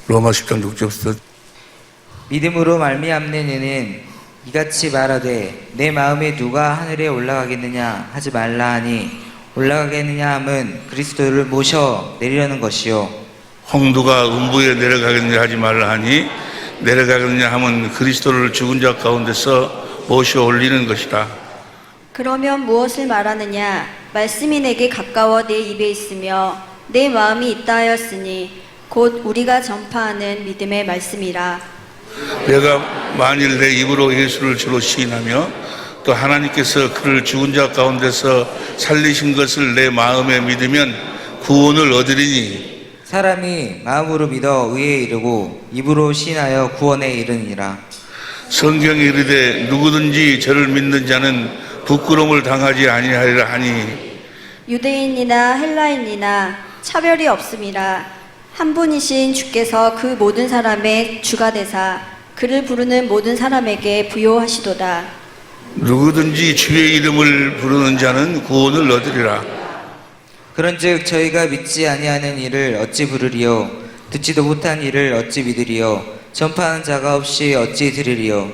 로마 10장 6절부터 믿음으로 말미암는 이는 이같이 말하되 내 마음에 누가 하늘에 올라가겠느냐 하지 말라 하니 올라가겠느냐 함은 그리스도를 모셔 내리려는 것이요 홍두가 음부에 내려가겠느냐 하지 말라 하니 내려가겠느냐 하면 그리스도를 죽은 자 가운데서 모셔 올리는 것이다. 그러면 무엇을 말하느냐? 말씀이 내게 가까워 내 입에 있으며 내 마음이 있다 하였으니 곧 우리가 전파하는 믿음의 말씀이라. 내가 만일 내 입으로 예수를 주로 시인하며 또 하나님께서 그를 죽은 자 가운데서 살리신 것을 내 마음에 믿으면 구원을 얻으리니 사람이 마음으로 믿어 의에 이르고 입으로 시인하여 구원에 이르니라. 성경에 이르되 누구든지 저를 믿는 자는 부끄러움을 당하지 아니하리라 하니 유대인이나 헬라인이나 차별이 없음이라. 한 분이신 주께서 그 모든 사람의 주가 되사 그를 부르는 모든 사람에게 부요하시도다. 누구든지 주의 이름을 부르는 자는 구원을 얻으리라. 그런즉 저희가 믿지 아니하는 일을 어찌 부르리요 듣지도 못한 일을 어찌 믿으리요 전파하는 자가 없이 어찌 들으리요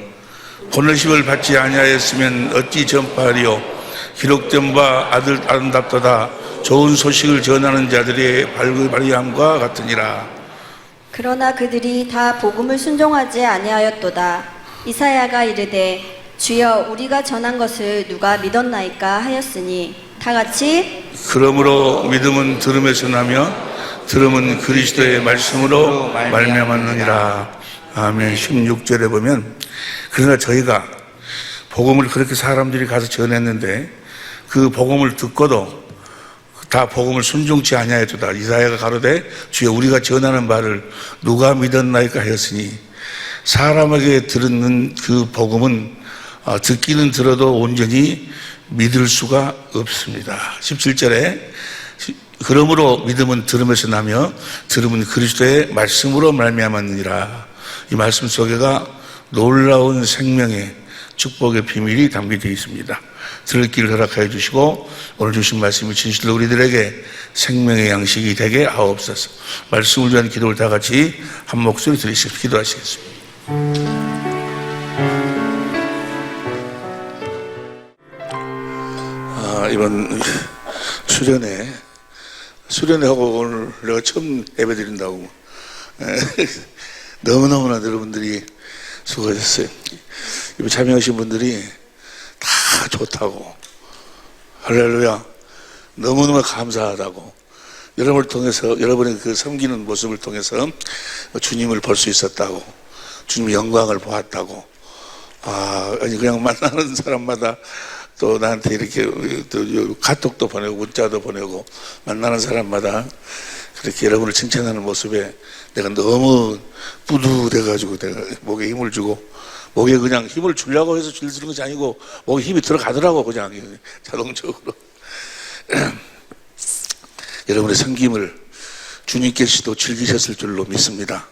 보내심을 받지 아니하였으면 어찌 전파하리요. 기록된 바 아름답도다. 좋은 소식을 전하는 자들의 발휘함과 같으니라. 그러나 그들이 다 복음을 순종하지 아니하였도다. 이사야가 이르되 주여 우리가 전한 것을 누가 믿었나이까 하였으니 다 같이 그러므로 믿음은 들음에서 나며 들음은 그리스도의 말씀으로 말미암았느니라. 아멘. 16절에 보면 그러나 저희가 복음을 그렇게 사람들이 가서 전했는데 그 복음을 듣고도 다 복음을 순종치 아니하였도다. 이사야가 가로되 주여 우리가 전하는 바를 누가 믿었나이까 하였으니 사람에게 들은 그 복음은 듣기는 들어도 온전히 믿을 수가 없습니다. 17절에 그러므로 믿음은 들음에서 나며 들음은 그리스도의 말씀으로 말미암았느니라. 이 말씀 속에가 놀라운 생명의 축복의 비밀이 담겨져 있습니다. 들을 길을 허락하여 주시고 오늘 주신 말씀이 진실로 우리들에게 생명의 양식이 되게 하옵소서. 말씀을 위한 기도를 다 같이 한 목소리 들으시고 기도하시겠습니다. 이번 수련회하고 오늘 내가 처음 예배 드린다고 너무너무나 여러분들이 수고하셨어요. 이번 참여하신 분들이 다 좋다고 할렐루야 너무너무 감사하다고 여러분을 통해서 여러분의 그 섬기는 모습을 통해서 주님을 볼 수 있었다고 주님의 영광을 보았다고 아니 그냥 만나는 사람마다 또 나한테 이렇게 또 카톡도 보내고 문자도 보내고 만나는 사람마다 그렇게 여러분을 칭찬하는 모습에 내가 너무 뿌듯해가지고 내가 목에 힘을 주고 목에 그냥 힘을 주려고 해서 주는 것이 아니고 목에 힘이 들어가더라고 그냥 자동적으로 여러분의 섬김을 주님께서도 즐기셨을 줄로 믿습니다.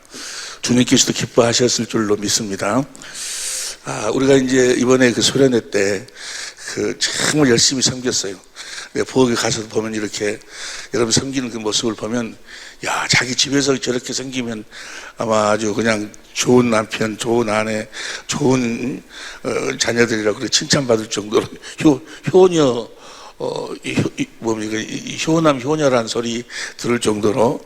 주님께서도 기뻐하셨을 줄로 믿습니다. 우리가 이제 이번에 그 소련회 때 정말 열심히 섬겼어요. 내가 부엌에 가서 보면 이렇게 여러분 섬기는 그 모습을 보면 야 자기 집에서 저렇게 섬기면 아마 아주 그냥 좋은 남편, 좋은 아내, 좋은 자녀들이라고 그래 칭찬받을 정도로 효녀 효남 효녀란 소리 들을 정도로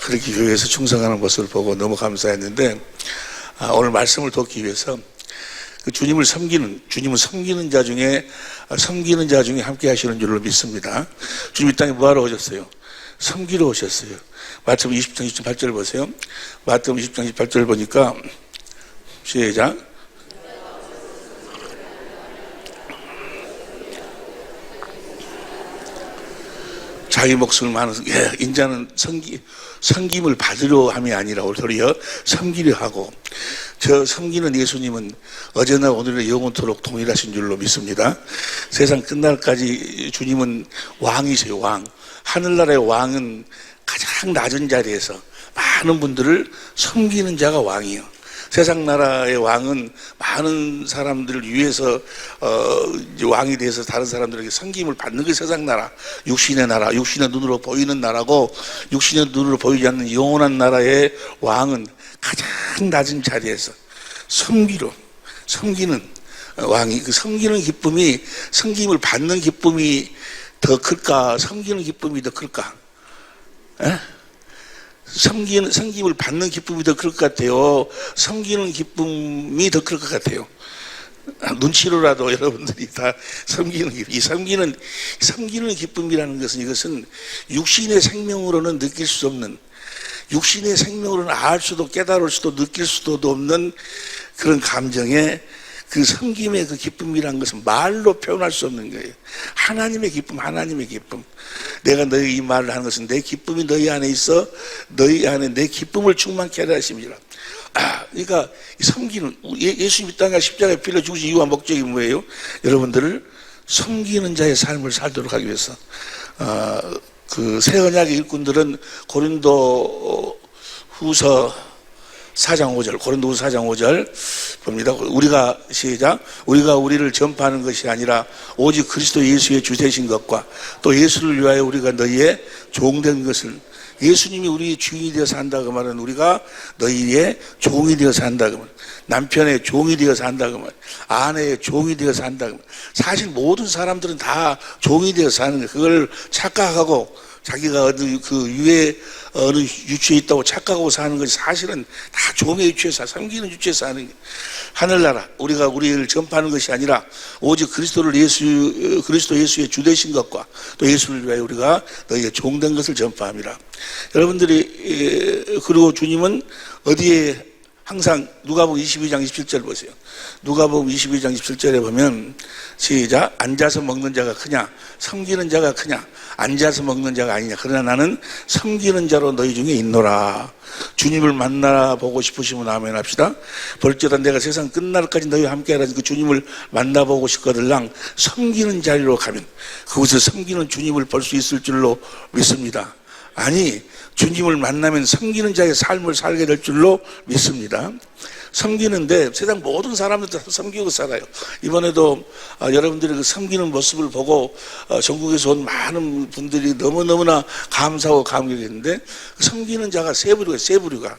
그렇게 교회에서 충성하는 모습을 보고 너무 감사했는데 오늘 말씀을 돕기 위해서 주님은 섬기는 자 중에 함께 하시는 줄로 믿습니다. 주님 이 땅에 뭐하러 오셨어요? 섬기러 오셨어요. 마태복음 20장 28절 보세요. 마태복음 20장 28절 보니까 시작. 자기 목숨을 많은 인자는 섬김을 받으려 함이 아니라 도리어 섬기려 하고 저 섬기는 예수님은 어제나 오늘이나 영원토록 동일하신 줄로 믿습니다. 세상 끝날까지 주님은 왕이세요. 왕. 하늘나라의 왕은 가장 낮은 자리에서 많은 분들을 섬기는 자가 왕이에요. 세상 나라의 왕은 많은 사람들을 위해서 이제 왕이 돼서 다른 사람들에게 섬김을 받는 게 세상 나라, 육신의 나라, 육신의 눈으로 보이는 나라고, 육신의 눈으로 보이지 않는 영원한 나라의 왕은 가장 낮은 자리에서 섬기는 왕이, 그 섬기는 기쁨이, 섬김을 받는 기쁨이 더 클까, 섬기는 기쁨이 더 클까? 에? 섬김을 받는 기쁨이 더 클 것 같아요? 섬기는 기쁨이 더 클 것 같아요? 눈치로라도 여러분들이 다 섬기는 기쁨, 섬기는 기쁨이라는 것은, 이것은 육신의 생명으로는 느낄 수 없는, 육신의 생명으로는 알 수도 깨달을 수도 느낄 수도 없는 그런 감정의, 그 섬김의 그 기쁨이라는 것은 말로 표현할 수 없는 거예요. 하나님의 기쁨, 하나님의 기쁨. 내가 너희 이 말을 하는 것은 내 기쁨이 너희 안에 있어 너희 안에 내 기쁨을 충만케 하라 하심이라. 그러니까 섬기는, 예수님이 땅에 십자가에 빌려 죽으신 이유와 목적이 뭐예요? 여러분들을 섬기는 자의 삶을 살도록 하기 위해서. 그 새 언약의 일꾼들은 고린도 후서 4장 5절, 고린도후서 4장 5절 봅니다. 우리가, 시작, 우리가 우리를 전파하는 것이 아니라 오직 그리스도 예수의 주 되신 것과 또 예수를 위하여 우리가 너희의 종된 것을, 예수님이 우리 주인이 되어서 한다고 말은 우리가 너희의 종이 되어서 한다고 말, 남편의 종이 되어서 한다고 말, 아내의 종이 되어서 한다고 말. 사실 모든 사람들은 다 종이 되어서 하는 거예요. 그걸 착각하고 자기가 어느 그 어느 유치에 있다고 착각하고 사는 것이 사실은 다 종의 유치에서, 섬기는 유치에서 하는 거예요. 하늘나라, 우리가 우리를 전파하는 것이 아니라 오직 그리스도 예수의 주 되신 것과 또 예수를 위하여 우리가 너희의 종된 것을 전파함이라. 여러분들이, 그리고 주님은 어디에 항상, 누가복음 22장 27절 보세요. 누가복음 22장 27절에 보면, 시작, 앉아서 먹는 자가 크냐, 섬기는 자가 크냐, 앉아서 먹는 자가 아니냐, 그러나 나는 섬기는 자로 너희 중에 있노라. 주님을 만나보고 싶으시면 아멘 합시다. 벌저다 내가 세상 끝날까지 너희와 함께하라는 그 주님을 만나보고 싶거들랑 섬기는 자리로 가면 그곳에 섬기는 주님을 볼 수 있을 줄로 믿습니다. 아니, 주님을 만나면 섬기는 자의 삶을 살게 될 줄로 믿습니다. 섬기는데 세상 모든 사람들 다 섬기고 살아요. 이번에도 여러분들이 그 섬기는 모습을 보고 전국에서 온 많은 분들이 너무너무나 감사하고 감격했는데, 섬기는 자가 세 부류가.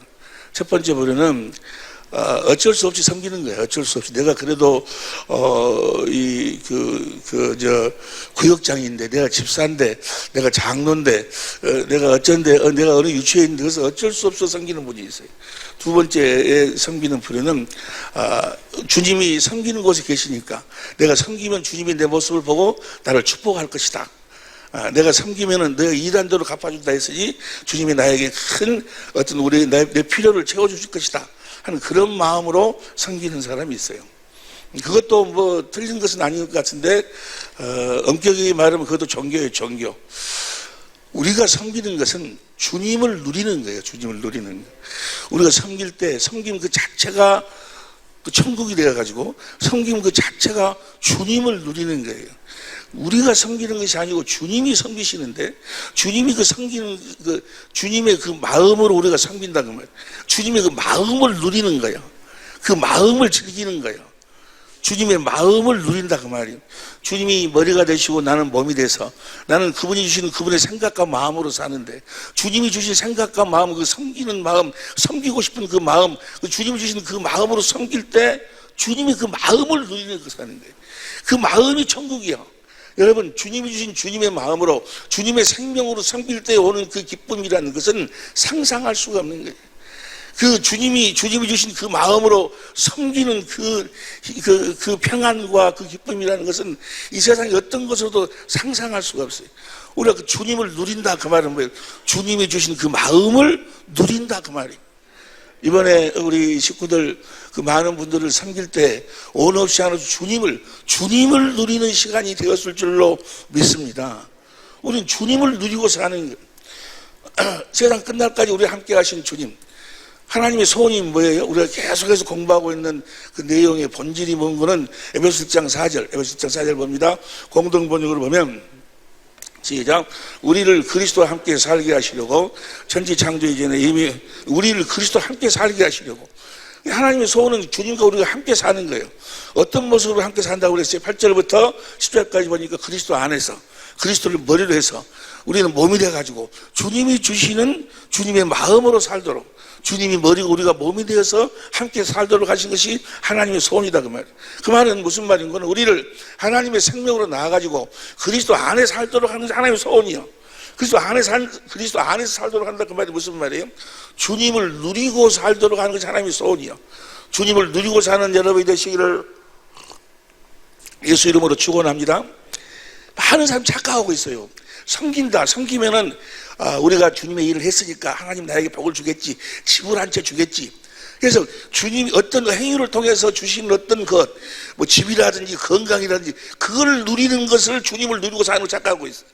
첫 번째 부류는 어쩔 수 없이 섬기는 거예요. 어쩔 수 없이. 내가 그래도 구역장인데, 내가 집사인데, 내가 장로인데, 내가 내가 어느 유치에 있는데, 그래서 어쩔 수 없어 섬기는 분이 있어요. 두 번째에 섬기는 부류는 주님이 섬기는 곳에 계시니까 내가 섬기면 주님이 내 모습을 보고 나를 축복할 것이다. 내가 섬기면은 내가 이단대로 갚아준다 했으니 주님이 나에게 큰 어떤 내 필요를 채워주실 것이다 하는 그런 마음으로 섬기는 사람이 있어요. 그것도 뭐 틀린 것은 아닌 것 같은데, 엄격히 말하면 그것도 종교예요, 종교. 우리가 섬기는 것은 주님을 누리는 거예요. 주님을 누리는 거예요. 우리가 섬길 때 섬김 그 자체가 그 천국이 되어가지고 섬김 그 자체가 주님을 누리는 거예요. 우리가 섬기는 것이 아니고 주님이 섬기시는데, 주님이 그 섬기는 그 주님의 그 마음으로 우리가 섬긴다 그 말. 주님의 그 마음을 누리는 거예요. 그 마음을 즐기는 거예요. 주님의 마음을 누린다 그 말이에요. 주님이 머리가 되시고 나는 몸이 돼서 나는 그분이 주시는 그분의 생각과 마음으로 사는데, 주님이 주신 생각과 마음, 그 섬기는 마음, 섬기고 싶은 그 마음, 그 주님이 주시는 그 마음으로 섬길 때 주님이 그 마음을 누리는 그 사는 거예요. 그 마음이 천국이요. 여러분, 주님이 주신 주님의 마음으로, 주님의 생명으로 섬길 때 오는 그 기쁨이라는 것은 상상할 수가 없는 거예요. 그 주님이 주신 그 마음으로 섬기는 그 평안과 그 기쁨이라는 것은 이 세상의 어떤 것으로도 상상할 수가 없어요. 우리가 그 주님을 누린다 그 말은 뭐예요? 주님이 주신 그 마음을 누린다 그 말이에요. 이번에 우리 식구들 그 많은 분들을 섬길 때 온 없이 하는 주님을 누리는 시간이 되었을 줄로 믿습니다. 우리는 주님을 누리고 사는 거예요. 세상 끝날까지 우리 함께 하신 주님. 하나님의 소원이 뭐예요? 우리가 계속해서 공부하고 있는 그 내용의 본질이 뭔 거는 에베소 1장 4절 봅니다. 공동 번역으로 보면, 시작, 우리를 그리스도와 함께 살게 하시려고, 천지 창조 이전에 이미 우리를 그리스도와 함께 살게 하시려고, 하나님의 소원은 주님과 우리가 함께 사는 거예요. 어떤 모습으로 함께 산다고 그랬어요? 8절부터 10절까지 보니까 그리스도 안에서, 그리스도를 머리로 해서 우리는 몸이 돼가지고 주님이 주시는 주님의 마음으로 살도록, 주님이 머리고 우리가 몸이 되어서 함께 살도록 하신 것이 하나님의 소원이다, 그 말이에요. 그 말은 무슨 말인 거는 우리를 하나님의 생명으로 나아가지고 그리스도 안에 살도록 하는 것이 하나님의 소원이요. 그리스도 안에서 살도록 한다, 그 말이 무슨 말이에요? 주님을 누리고 살도록 하는 것이 하나님의 소원이요. 주님을 누리고 사는 여러분이 되시기를 예수 이름으로 축원합니다. 많은 사람이 착각하고 있어요. 섬기면은 우리가 주님의 일을 했으니까 하나님 나에게 복을 주겠지, 집을 한 채 주겠지. 그래서 주님이 어떤 행위를 통해서 주시는 어떤 것, 뭐 집이라든지 건강이라든지 그걸 누리는 것을 주님을 누리고 사는 걸 착각하고 있어요.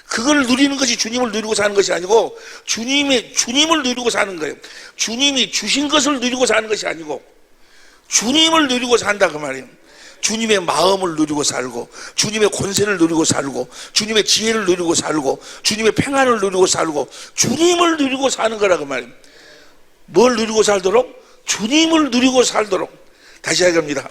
그걸 누리는 것이 주님을 누리고 사는 것이 아니고 주님을 누리고 사는 거예요. 주님이 주신 것을 누리고 사는 것이 아니고 주님을 누리고 산다, 그 말이에요. 주님의 마음을 누리고 살고, 주님의 권세를 누리고 살고, 주님의 지혜를 누리고 살고, 주님의 평안을 누리고 살고, 주님을 누리고 사는 거라, 그 말이에요. 뭘 누리고 살도록? 주님을 누리고 살도록. 다시 하겠습니다.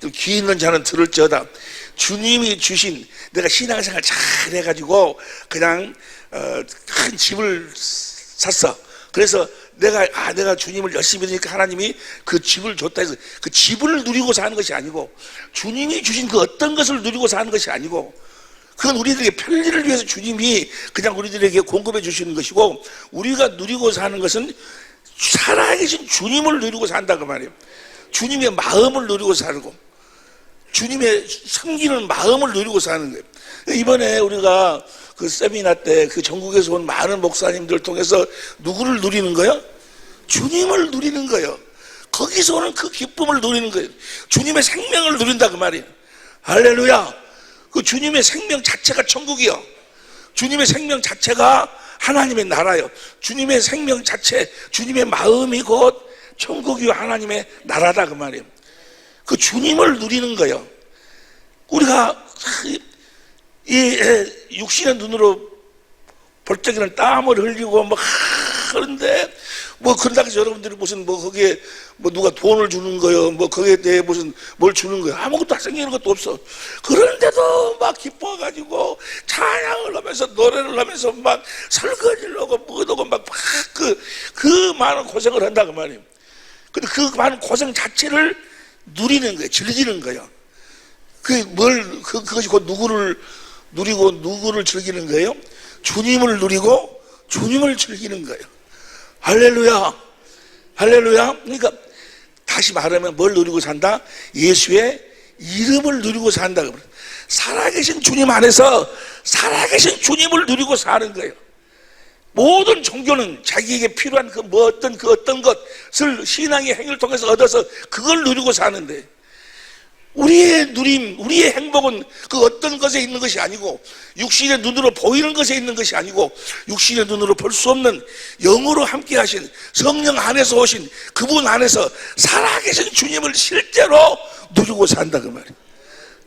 좀 귀 있는 자는 들을지어다. 주님이 주신, 내가 신앙생활 잘 해가지고 그냥 큰 집을 샀어. 그래서 내가 주님을 열심히 믿으니까 하나님이 그 집을 줬다 해서 그 집을 누리고 사는 것이 아니고, 주님이 주신 그 어떤 것을 누리고 사는 것이 아니고, 그건 우리들에게 편리를 위해서 주님이 그냥 우리들에게 공급해 주시는 것이고, 우리가 누리고 사는 것은 살아계신 주님을 누리고 산다, 그 말이에요. 주님의 마음을 누리고 살고, 주님의 섬기는 마음을 누리고 사는 거예요. 이번에 우리가 그 세미나 때 그 전국에서 온 많은 목사님들 통해서 누구를 누리는 거예요? 주님을 누리는 거예요. 거기서 오는 그 기쁨을 누리는 거예요. 주님의 생명을 누린다, 그 말이에요. 할렐루야. 그 주님의 생명 자체가 천국이요. 주님의 생명 자체가 하나님의 나라요. 주님의 생명 자체, 주님의 마음이 곧 천국이요 하나님의 나라다, 그 말이에요. 그 주님을 누리는 거예요. 우리가 이 육신의 눈으로 볼 적에는 땀을 흘리고 막 그런데 뭐 그런다고 해서 여러분들이 무슨 뭐 거기에 뭐 누가 돈을 주는 거요, 뭐 거기에 대해 무슨 뭘 주는 거요, 아무것도 생기는 것도 없어. 그런데도 막 기뻐가지고 찬양을 하면서 노래를 하면서 막 설거지를 하고 뭐하고 막 그 많은 고생을 한다, 그 말이에요. 근데 그 많은 고생 자체를 누리는 거예요. 즐기는 거예요. 그것이 곧 누구를 누리고 누구를 즐기는 거예요? 주님을 누리고 주님을 즐기는 거예요. 할렐루야. 할렐루야. 그러니까 다시 말하면 뭘 누리고 산다? 예수의 이름을 누리고 산다. 살아계신 주님 안에서 살아계신 주님을 누리고 사는 거예요. 모든 종교는 자기에게 필요한 어떤 것을 신앙의 행위를 통해서 얻어서 그걸 누리고 사는데, 우리의 누림, 우리의 행복은 그 어떤 것에 있는 것이 아니고, 육신의 눈으로 보이는 것에 있는 것이 아니고, 육신의 눈으로 볼 수 없는 영으로 함께 하신 성령 안에서 오신 그분 안에서 살아계신 주님을 실제로 누리고 산다, 그 말이에요.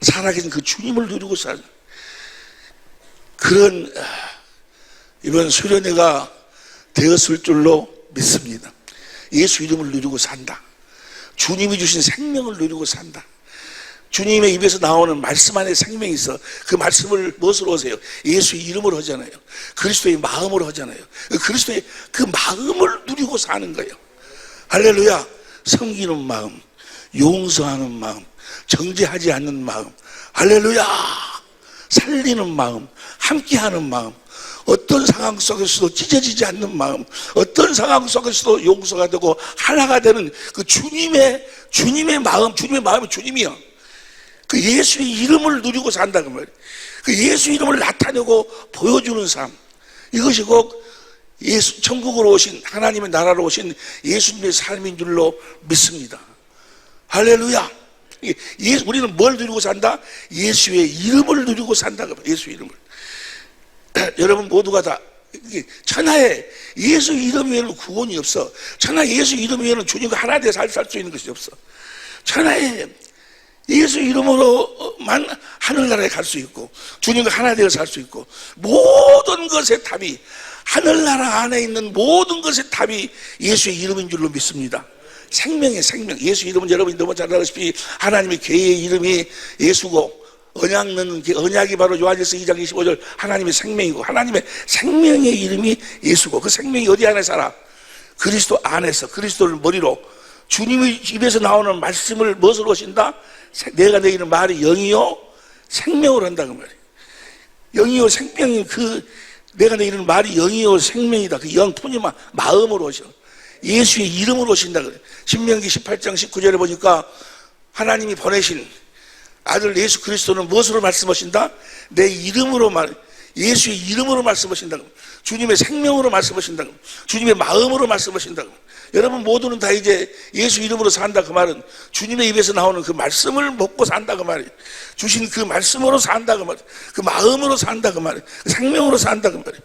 살아계신 그 주님을 누리고 사는 그런 이번 수련회가 되었을 줄로 믿습니다. 예수 이름을 누리고 산다. 주님이 주신 생명을 누리고 산다. 주님의 입에서 나오는 말씀 안에 생명이 있어. 그 말씀을 무엇으로 하세요? 예수의 이름으로 하잖아요. 그리스도의 마음으로 하잖아요. 그리스도의 그 마음을 누리고 사는 거예요. 할렐루야. 섬기는 마음, 용서하는 마음, 정죄하지 않는 마음, 할렐루야. 살리는 마음, 함께하는 마음, 어떤 상황 속에서도 찢어지지 않는 마음, 어떤 상황 속에서도 용서가 되고 하나가 되는 그 주님의 마음, 주님의 마음이 주님이요. 그 예수의 이름을 누리고 산다, 그 말이에요. 그 예수 이름을 나타내고 보여주는 삶, 이것이 곧 천국으로 오신 하나님의 나라로 오신 예수님의 삶인 줄로 믿습니다. 할렐루야. 우리는 뭘 누리고 산다? 예수의 이름을 누리고 산다. 예수 이름을. 여러분 모두가 다 천하에 예수 이름 외에는 구원이 없어. 천하에 예수 이름 외에는 주님과 하나 되어 살 수 있는 것이 없어. 천하에 예수 이름으로만 하늘나라에 갈 수 있고, 주님과 하나 되어 살 수 있고, 모든 것의 답이, 하늘나라 안에 있는 모든 것의 답이 예수의 이름인 줄로 믿습니다. 생명의 생명. 예수 이름은 여러분이 너무 잘 알다시피 하나님의 계의 이름이 예수고, 언약은 언약이 바로 요한일서 2장 25절 하나님의 생명이고, 하나님의 생명의 이름이 예수고, 그 생명이 어디 안에 살아? 그리스도 안에서, 그리스도를 머리로. 주님의 입에서 나오는 말씀을 무엇으로 오신다? 내가 내기는 말이 영이요 생명으로 한다 그 말이에요. 영이요 생명이, 그 내가 내기는 말이 영이요 생명이다. 그 영뿐이 마음으로 오셔. 예수의 이름으로 오신다 그래. 신명기 18장 19절에 보니까 하나님이 보내신 아들 예수 그리스도는 무엇으로 말씀하신다? 내 이름으로 예수의 이름으로 말씀하신다. 주님의 생명으로 말씀하신다. 주님의 마음으로 말씀하신다. 여러분 모두는 다 이제 예수 이름으로 산다 그 말은 주님의 입에서 나오는 그 말씀을 먹고 산다 그 말이에요. 주신 그 말씀으로 산다 그 말이에요. 그 마음으로 산다 그 말이에요. 그 생명으로 산다 그 말이에요.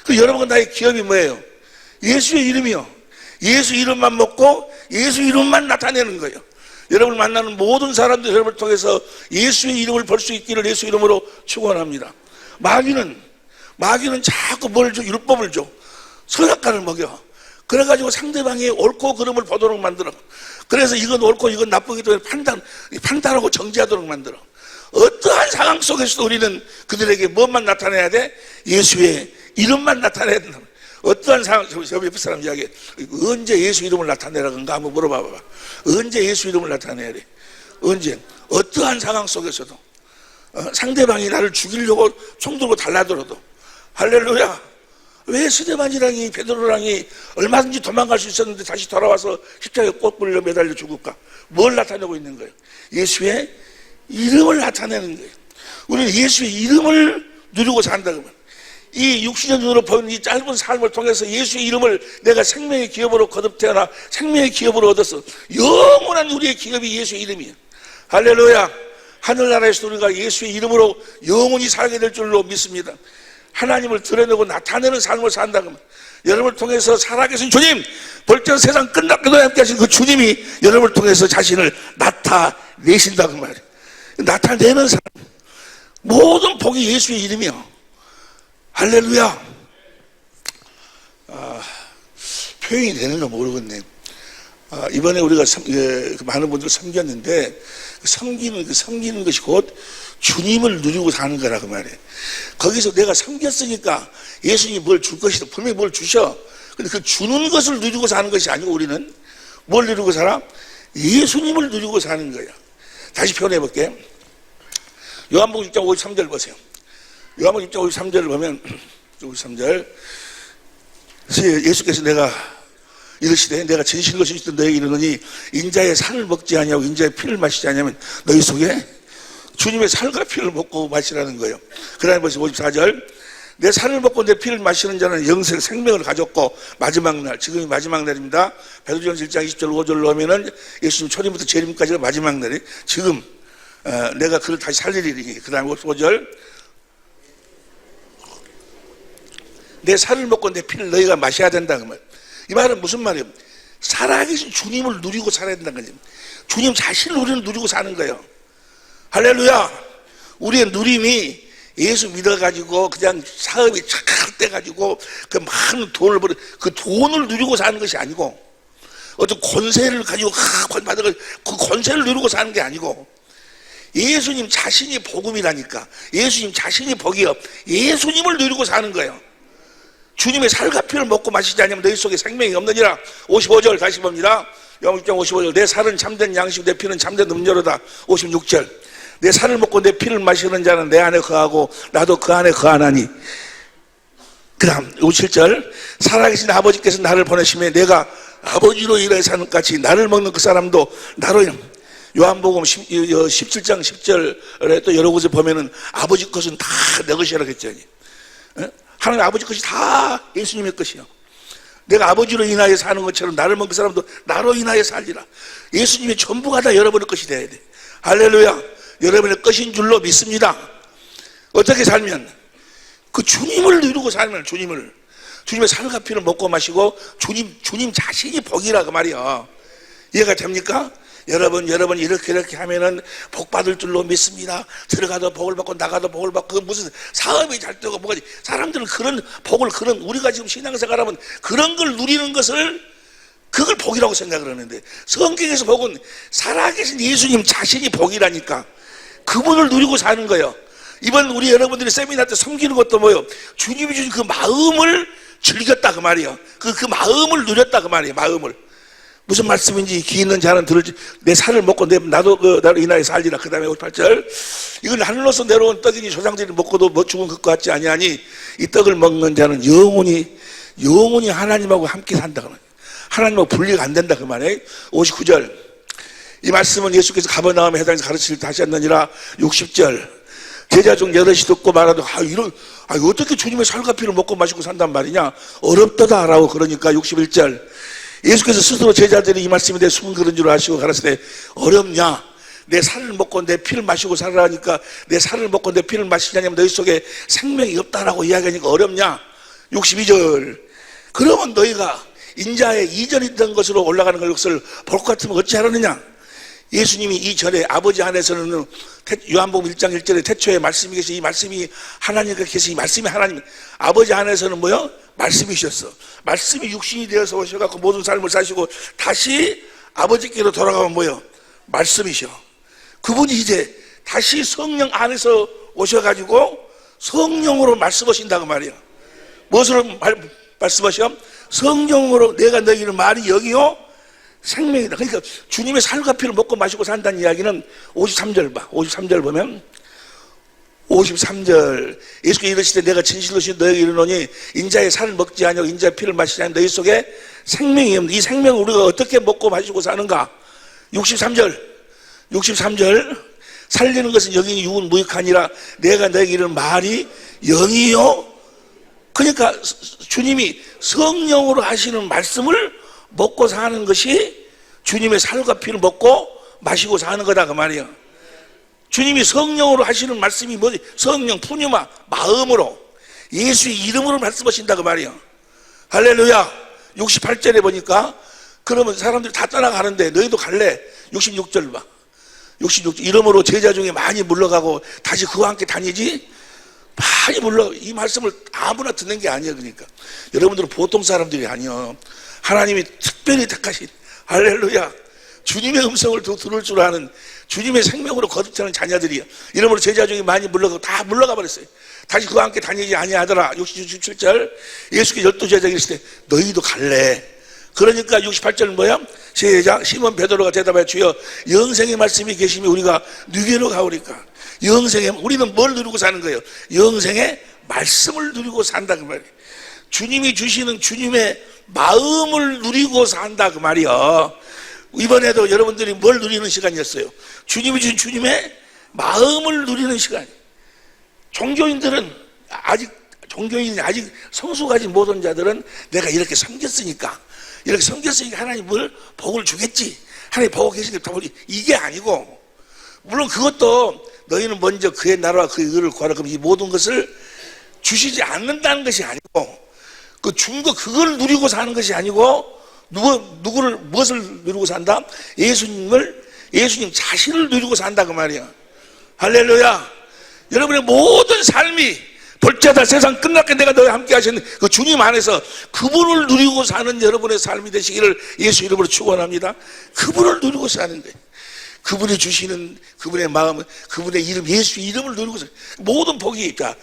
그 여러분 나의 기업이 뭐예요? 예수의 이름이요. 예수 이름만 먹고 예수 이름만 나타내는 거예요. 여러분을 만나는 모든 사람들 여러분을 통해서 예수의 이름을 볼 수 있기를 예수 이름으로 축원합니다. 마귀는 자꾸 뭘 줘? 율법을 줘. 선악과를 먹여. 그래가지고 상대방의 옳고 그름을 보도록 만들어. 그래서 이건 옳고 이건 나쁘기 때문에 판단하고 정지하도록 만들어. 어떠한 상황 속에서도 우리는 그들에게 뭐만 나타내야 돼? 예수의 이름만 나타내야 된다. 어떠한 상황, 저 옆에 사람 이야기해. 언제 예수 이름을 나타내라건가 한번 물어봐봐. 언제 예수 이름을 나타내야 돼? 언제? 어떠한 상황 속에서도. 상대방이 나를 죽이려고 총 들고 달라들어도. 할렐루야. 왜 스데반이랑이 베드로랑이 얼마든지 도망갈 수 있었는데 다시 돌아와서 십자가에 꽃불로 매달려 죽을까? 뭘 나타내고 있는 거예요? 예수의 이름을 나타내는 거예요. 우리는 예수의 이름을 누리고 산다 그러면 이 육신의 눈으로 보이는 이 짧은 삶을 통해서 예수의 이름을 내가 생명의 기업으로 거듭 태어나 생명의 기업으로 얻어서 영원한 우리의 기업이 예수의 이름이에요. 할렐루야. 하늘나라에서 우리가 예수의 이름으로 영원히 살게 될 줄로 믿습니다. 하나님을 드러내고 나타내는 삶을 산다 그러면 여러분을 통해서 살아계신 주님, 벌써 세상 끝났기도 함께 하신 그 주님이 여러분을 통해서 자신을 나타내신다 그 말이에요. 나타내는 사람, 모든 복이 예수의 이름이요. 할렐루야. 표현이 되는가 모르겠네. 이번에 우리가 많은 분들 섬겼는데 섬기는 것이 곧 주님을 누리고 사는 거라 그 말이에요. 거기서 내가 섬겼으니까 예수님이 뭘 줄 것이다. 분명히 뭘 주셔. 근데 그 주는 것을 누리고 사는 것이 아니고 우리는 뭘 누리고 살아? 예수님을 누리고 사는 거야. 다시 표현해 볼게. 요한복음 6장 53절 보세요. 요한복음 6장 53절을 보면 53절 예수께서 내가 이르시되 내가 진실로 진실로 너에게 이르노니 인자의 살을 먹지 아니하고 인자의 피를 마시지 아니하면 너희 속에 주님의 살과 피를 먹고 마시라는 거예요. 그 다음에 보세요. 54절 내 살을 먹고 내 피를 마시는 자는 영생 생명을 가졌고 마지막 날, 지금이 마지막 날입니다. 베드로전서 1장 20절 5절로 하면은 예수님 초림부터 재림까지가 마지막 날이 지금 내가 그를 다시 살리리니. 그 다음에 55절 내 살을 먹고 내 피를 너희가 마셔야 된다 그 말. 이 말은 무슨 말이에요? 살아계신 주님을 누리고 살아야 된다는 거죠. 주님 자신을 우리는 누리고 사는 거예요. 할렐루야. 우리의 누림이 예수 믿어가지고 그냥 사업이 착할 때 가지고 그 많은 돈을 벌어 그 돈을 누리고 사는 것이 아니고 어떤 권세를 가지고 받은 그 권세를 누리고 사는 게 아니고 예수님 자신이 복음이라니까. 예수님 자신이 복이요. 예수님을 누리고 사는 거예요. 주님의 살과 피를 먹고 마시지 않으면 너희 속에 생명이 없느니라. 55절 다시 봅니다. 요한복음 6장 55절 내 살은 참된 양식이고 내 피는 참된 음료로다. 56절 내 살을 먹고 내 피를 마시는 자는 내 안에 거하고 나도 그 안에 거하나니. 그 다음 57절 살아계신 아버지께서 나를 보내심에 내가 아버지로 일하여 사는 같이 나를 먹는 그 사람도 나로 요한복음 17장 10절에 또 여러 곳에 보면은 아버지 것은 다 내 것이라고 했죠. 하나님 아버지 것이 다 예수님의 것이요. 내가 아버지로 인하여 사는 것처럼 나를 먹는 그 사람도 나로 인하여 살리라. 예수님의 전부가 다 여러분의 것이 돼야 돼. 할렐루야. 여러분의 것인 줄로 믿습니다. 어떻게 살면? 그 주님을 누리고 살면 주님의 살과 피를 먹고 마시고 주님 자신이 복이라 그 말이야. 이해가 됩니까? 여러분 이렇게 하면은 복 받을 줄로 믿습니다. 들어가도 복을 받고 나가도 복을 받고 무슨 사업이 잘 되고 뭐가 사람들은 그런 복을 우리가 지금 신앙생활하면 그런 걸 누리는 것을 그걸 복이라고 생각을 하는데, 성경에서 복은 살아계신 예수님 자신이 복이라니까. 그분을 누리고 사는 거예요. 이번 우리 여러분들이 세미나 때 섬기는 것도 뭐예요? 주님이 주신 그 마음을 즐겼다 그 말이에요. 그 마음을 누렸다 그 말이에요. 마음을. 무슨 말씀인지 귀 있는 자는 들을지. 내 살을 먹고 나도 이 나라에 살리라. 그 다음에 58절, 이건 하늘로서 내려온 떡이니 조상들이 먹고도 뭐 죽은 것 같지 아니하니 이 떡을 먹는 자는 영원히 하나님하고 함께 산다. 하나님하고 분리가 안 된다 그 말이에요. 59절, 이 말씀은 예수께서 가버나움에 해당해서 가르칠 때 하셨느니라. 60절, 제자 중 여럿이 듣고 말하도 어떻게 주님의 살과 피를 먹고 마시고 산단 말이냐, 어렵다라고. 그러니까 61절, 예수께서 스스로 제자들이 이 말씀에 대해 숨은 그런 줄 아시고 가라사대 어렵냐, 내 살을 먹고 내 피를 마시고 살아라니까 내 살을 먹고 내 피를 마시냐면 너희 속에 생명이 없다라고 이야기하니까 어렵냐. 62절, 그러면 너희가 인자의 이전에 있던 것으로 올라가는 것을 볼 것 같으면 어찌하느냐. 예수님이 이전에 아버지 안에서는 요한복음 1장 1절에 태초에 말씀이 계시, 이 말씀이 하나님과 계시, 이 말씀이 하나님, 아버지 안에서는 뭐요? 말씀이셨어. 말씀이 육신이 되어서 오셔갖고 모든 삶을 사시고 다시 아버지께로 돌아가면 뭐요? 말씀이셔. 그분이 이제 다시 성령 안에서 오셔가지고 성령으로 말씀하신다고 말이에요. 무엇으로 말씀하셔? 성령으로 내가 너희는 말이 여기요 생명이다. 그러니까 주님의 살과 피를 먹고 마시고 산다는 이야기는 53절 봐. 53절 보면 53절, 예수께서 이르시되 내가 진실로 너희에게 이르노니 인자의 살을 먹지 아니하고 인자의 피를 마시지 아니하면 너희 속에 생명이 없는데 이 생명을 우리가 어떻게 먹고 마시고 사는가. 63절 살리는 것은 영이 육은 무익하니라 내가 너희에게 이르는 말이 영이요. 그러니까 주님이 성령으로 하시는 말씀을 먹고 사는 것이 주님의 살과 피를 먹고 마시고 사는 거다 그 말이에요. 주님이 성령으로 하시는 말씀이 뭐지? 성령 푸뉴마, 마음으로 예수의 이름으로 말씀하신다 그 말이에요. 할렐루야. 68절에 보니까 그러면 사람들이 다 떠나가는데 너희도 갈래? 66절 봐. 66절, 이름으로 제자 중에 많이 물러가고 다시 그와 함께 다니지? 많이 물러가고. 이 말씀을 아무나 듣는 게 아니에요. 그러니까 여러분들은 보통 사람들이 아니에요. 하나님이 특별히 택하신, 할렐루야, 주님의 음성을 들을 줄 아는 주님의 생명으로 거듭되는 자녀들이요. 이러므로 제자 중에 많이 물러가고 다 물러가 버렸어요. 다시 그와 함께 다니지 아니하더라. 67절, 예수께 12제자가 이르시되 너희도 갈래? 그러니까 68절은 뭐야? 시작. 시몬 베드로가 대답하여 주여 영생의 말씀이 계시면 우리가 누게로 가오리까. 우리는 뭘 누리고 사는 거예요? 영생의 말씀을 누리고 산다 그 말이에요. 주님이 주시는 주님의 마음을 누리고 산다 그 말이요. 이번에도 여러분들이 뭘 누리는 시간이었어요? 주님이 주신 주님의 마음을 누리는 시간. 종교인이 아직 성수가 아직 못한 자들은 내가 이렇게 섬겼으니까 하나님을 복을 주겠지, 하나님 보고 계시니까 이게 아니고, 물론 그것도 너희는 먼저 그의 나라와 그의 의를 구하라. 그럼 이 모든 것을 주시지 않는다는 것이 아니고, 그 준 거 그걸 누리고 사는 것이 아니고, 무엇을 누리고 산다? 예수님 자신을 누리고 산다 그 말이야. 할렐루야. 여러분의 모든 삶이 볼자다 세상 끝날게 내가 너희와 함께 하시는 그 주님 안에서 그분을 누리고 사는 여러분의 삶이 되시기를 예수 이름으로 축원합니다. 그분을 누리고 사는 거예요. 그분이 주시는 그분의 마음, 그분의 이름, 예수 이름을 누리고 사는 모든 복이 있다.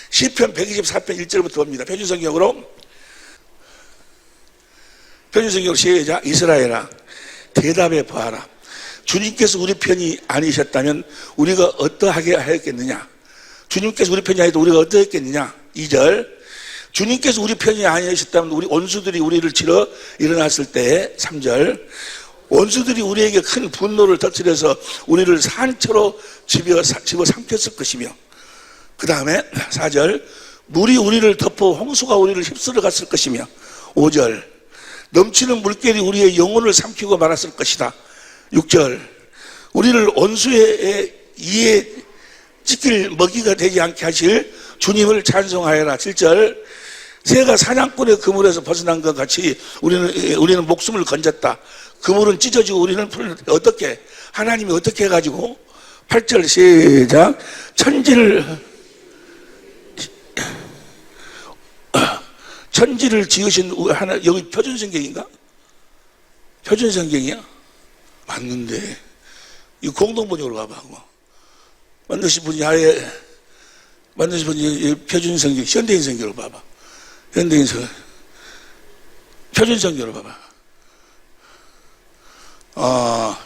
시편 124편 1절부터 봅니다. 표준성경으로 시작. 이스라엘아 대답해 보아라. 주님께서 우리 편이 아니셨다면 우리가 어떠하게 하였겠느냐. 주님께서 우리 편이 아니도 우리가 어떠했겠느냐. 2절, 주님께서 우리 편이 아니셨다면 우리 원수들이 우리를 치러 일어났을 때. 3절, 원수들이 우리에게 큰 분노를 터뜨려서 우리를 산처로 집어삼켰을 것이며. 그 다음에 4절, 물이 우리를 덮어 홍수가 우리를 휩쓸어 갔을 것이며. 5절, 넘치는 물결이 우리의 영혼을 삼키고 말았을 것이다. 6절, 우리를 원수의 이에 찢길 먹이가 되지 않게 하실 주님을 찬송하여라. 7절, 새가 사냥꾼의 그물에서 벗어난 것 같이 우리는 목숨을 건졌다. 그물은 찢어지고 우리는 어떻게, 하나님이 어떻게 해가지고. 8절 시작. 천지를 지으신 하나, 여기 표준성경인가? 표준 성경이야? 맞는데 이 공동 번역으로 가봐. 만드신 분이 아예 만드신 분이 표준 성경, 현대인 성경으로 봐봐. 현대인 성경, 표준 성경으로 봐봐.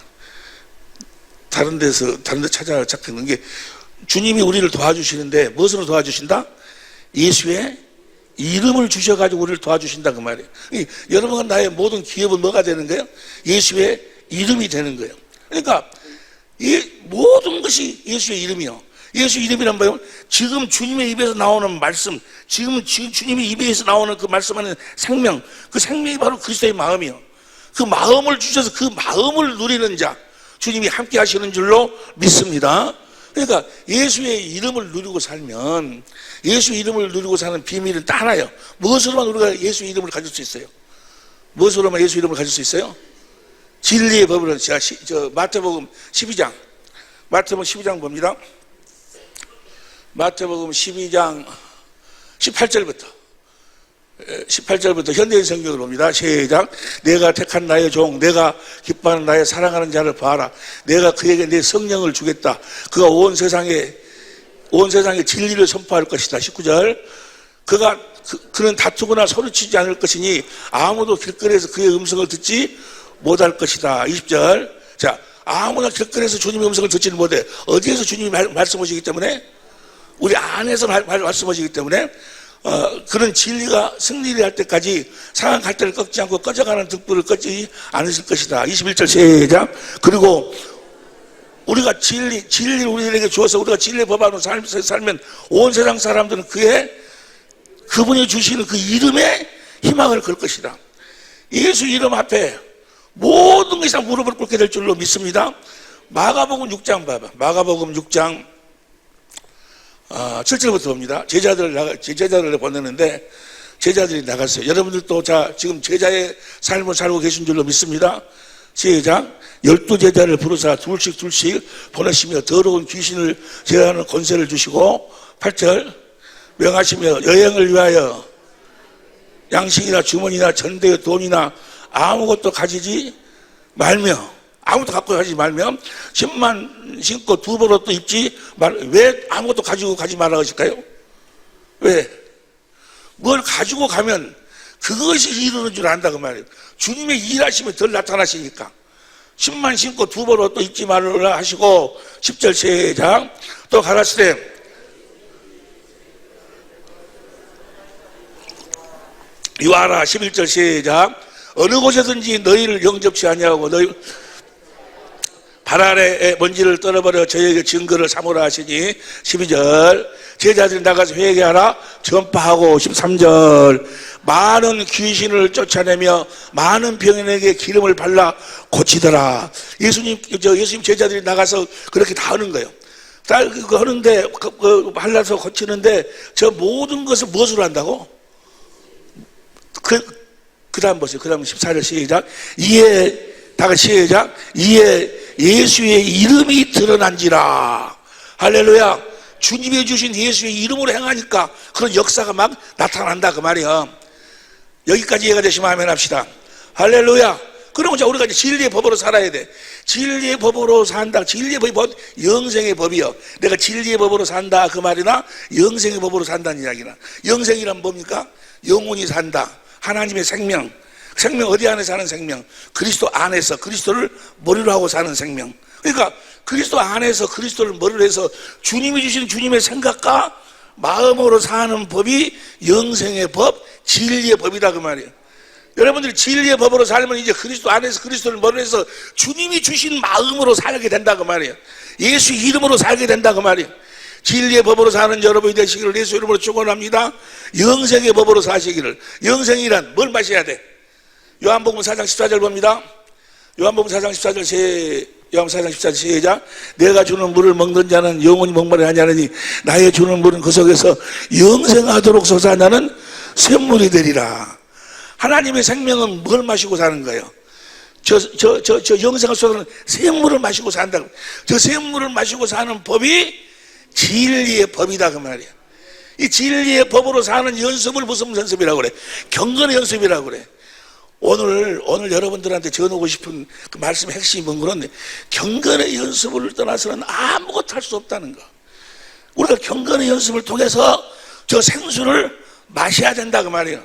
다른 데 찾는 게 주님이 우리를 도와주시는데 무엇으로 도와주신다? 예수의 이름을 주셔가지고 우리를 도와주신다 그 말이에요. 여러분과 나의 모든 기업은 뭐가 되는 거예요? 예수의 이름이 되는 거예요. 그러니까 이 모든 것이 예수의 이름이요. 예수 이름이란 뭐예요? 지금 주님의 입에서 나오는 말씀, 지금 주님의 입에서 나오는 그 말씀하는 생명, 그 생명이 바로 그리스도의 마음이요. 그 마음을 주셔서 그 마음을 누리는 자, 주님이 함께 하시는 줄로 믿습니다. 그러니까 예수의 이름을 누리고 살면, 예수 이름을 누리고 사는 비밀은 딱 하나예요. 무엇으로만 우리가 예수 이름을 가질 수 있어요? 무엇으로만 예수 이름을 가질 수 있어요? 진리의 법으로. 제가 마태복음 12장, 마태복음 12장 봅니다. 마태복음 12장 18절부터 현대인 성경을 봅니다. 시작. 내가 택한 나의 종, 내가 기뻐하는 나의 사랑하는 자를 봐라. 내가 그에게 내 성령을 주겠다. 그가 온 세상에 진리를 선포할 것이다. 19절. 그는 다투거나 소리치지 않을 것이니 아무도 길거리에서 그의 음성을 듣지 못할 것이다. 20절. 자, 아무나 길거리에서 주님의 음성을 듣지는 못해. 어디에서 주님이 말씀하시기 때문에? 우리 안에서 말씀하시기 때문에 그런 진리가 승리를 할 때까지 상한 갈대를 꺾지 않고 꺼져가는 등불을 꺼지 않으실 것이다. 21절 시작. 그리고 우리가 진리를 우리에게 주어서 우리가 진리의 법 안으로 살면 온 세상 사람들은 그분이 주시는 그 이름에 희망을 걸 것이다. 예수 이름 앞에 모든 것이 다 무릎을 꿇게 될 줄로 믿습니다. 마가복음 6장 봐봐. 마가복음 6장 7절부터 봅니다. 제자들을 보내는데 제자들이 나갔어요. 여러분들도 지금 제자의 삶을 살고 계신 줄로 믿습니다. 시작. 12제자를 부르사 둘씩 보내시며 더러운 귀신을 제어하는 권세를 주시고 8절 명하시며 여행을 위하여 양식이나 주머니나 전대의 돈이나 아무것도 가지지 말며 아무것도 갖고 가지 말며 신만 신고 두 벌 옷도 입지 말. 왜 아무것도 가지고 가지 말라 하실까요? 왜? 뭘 가지고 가면 그것이 이루는 줄 안다 그 말이에요. 주님의 일하심이 덜 나타나시니까. 신만 신고 두 벌 옷도 입지 말라 하시고 10절 시작. 또 가라시되 유하라. 11절 시작. 어느 곳에든지 너희를 영접치 아니하고 너희 발 아래의 먼지를 떨어버려 저에게 증거를 삼으라 하시니 12절 제자들이 나가서 회개하라 전파하고 13절 많은 귀신을 쫓아내며 많은 병인에게 기름을 발라 고치더라. 예수님 제자들이 나가서 그렇게 다 하는 거예요. 다 하는데 발라서 고치는데 저 모든 것을 무엇으로 한다고? 그 다음 보세요. 그 다음 14절 시작. 다 같이 시작. 이에 예수의 이름이 드러난지라. 할렐루야. 주님이 주신 예수의 이름으로 행하니까 그런 역사가 막 나타난다 그 말이야. 여기까지 이해가 되시면 아멘 합시다. 할렐루야. 그럼 우리가 이제 진리의 법으로 살아야 돼. 진리의 법으로 산다. 진리의 법이 영생의 법이요. 내가 진리의 법으로 산다 그 말이나 영생의 법으로 산다는 이야기나. 영생이란 뭡니까? 영혼이 산다. 하나님의 생명 어디 안에 사는 생명? 그리스도 안에서 그리스도를 머리로 하고 사는 생명. 그러니까 그리스도 안에서 그리스도를 머리로 해서 주님이 주신 주님의 생각과 마음으로 사는 법이 영생의 법, 진리의 법이다 그 말이에요. 여러분들이 진리의 법으로 살면 이제 그리스도 안에서 그리스도를 머리로 해서 주님이 주신 마음으로 살게 된다 그 말이에요. 예수 이름으로 살게 된다 그 말이에요. 진리의 법으로 사는 여러분이 되시기를 예수 이름으로 축원합니다. 영생의 법으로 사시기를. 영생이란 뭘 마셔야 돼? 요한복음 4장 14절 봅니다. 요한복음 4장 14절 요한복음 4장 14절 시작. 내가 주는 물을 먹는 자는 영원히 목마르지 아니하느니 나의 주는 물은 그 속에서 영생하도록 솟아나는 샘물이 되리라. 하나님의 생명은 뭘 마시고 사는 거예요? 저 영생을 쏟아내는 샘물을 마시고 산다. 저 샘물을 마시고 사는 법이 진리의 법이다 그 말이야. 이 진리의 법으로 사는 연습을 무슨 연습이라고 그래? 경건의 연습이라고 그래. 오늘 여러분들한테 전하고 싶은 그 말씀의 핵심이 뭔 거는 경건의 연습을 떠나서는 아무것도 할 수 없다는 거. 우리가 경건의 연습을 통해서 저 생수를 마셔야 된다 그 말이에요.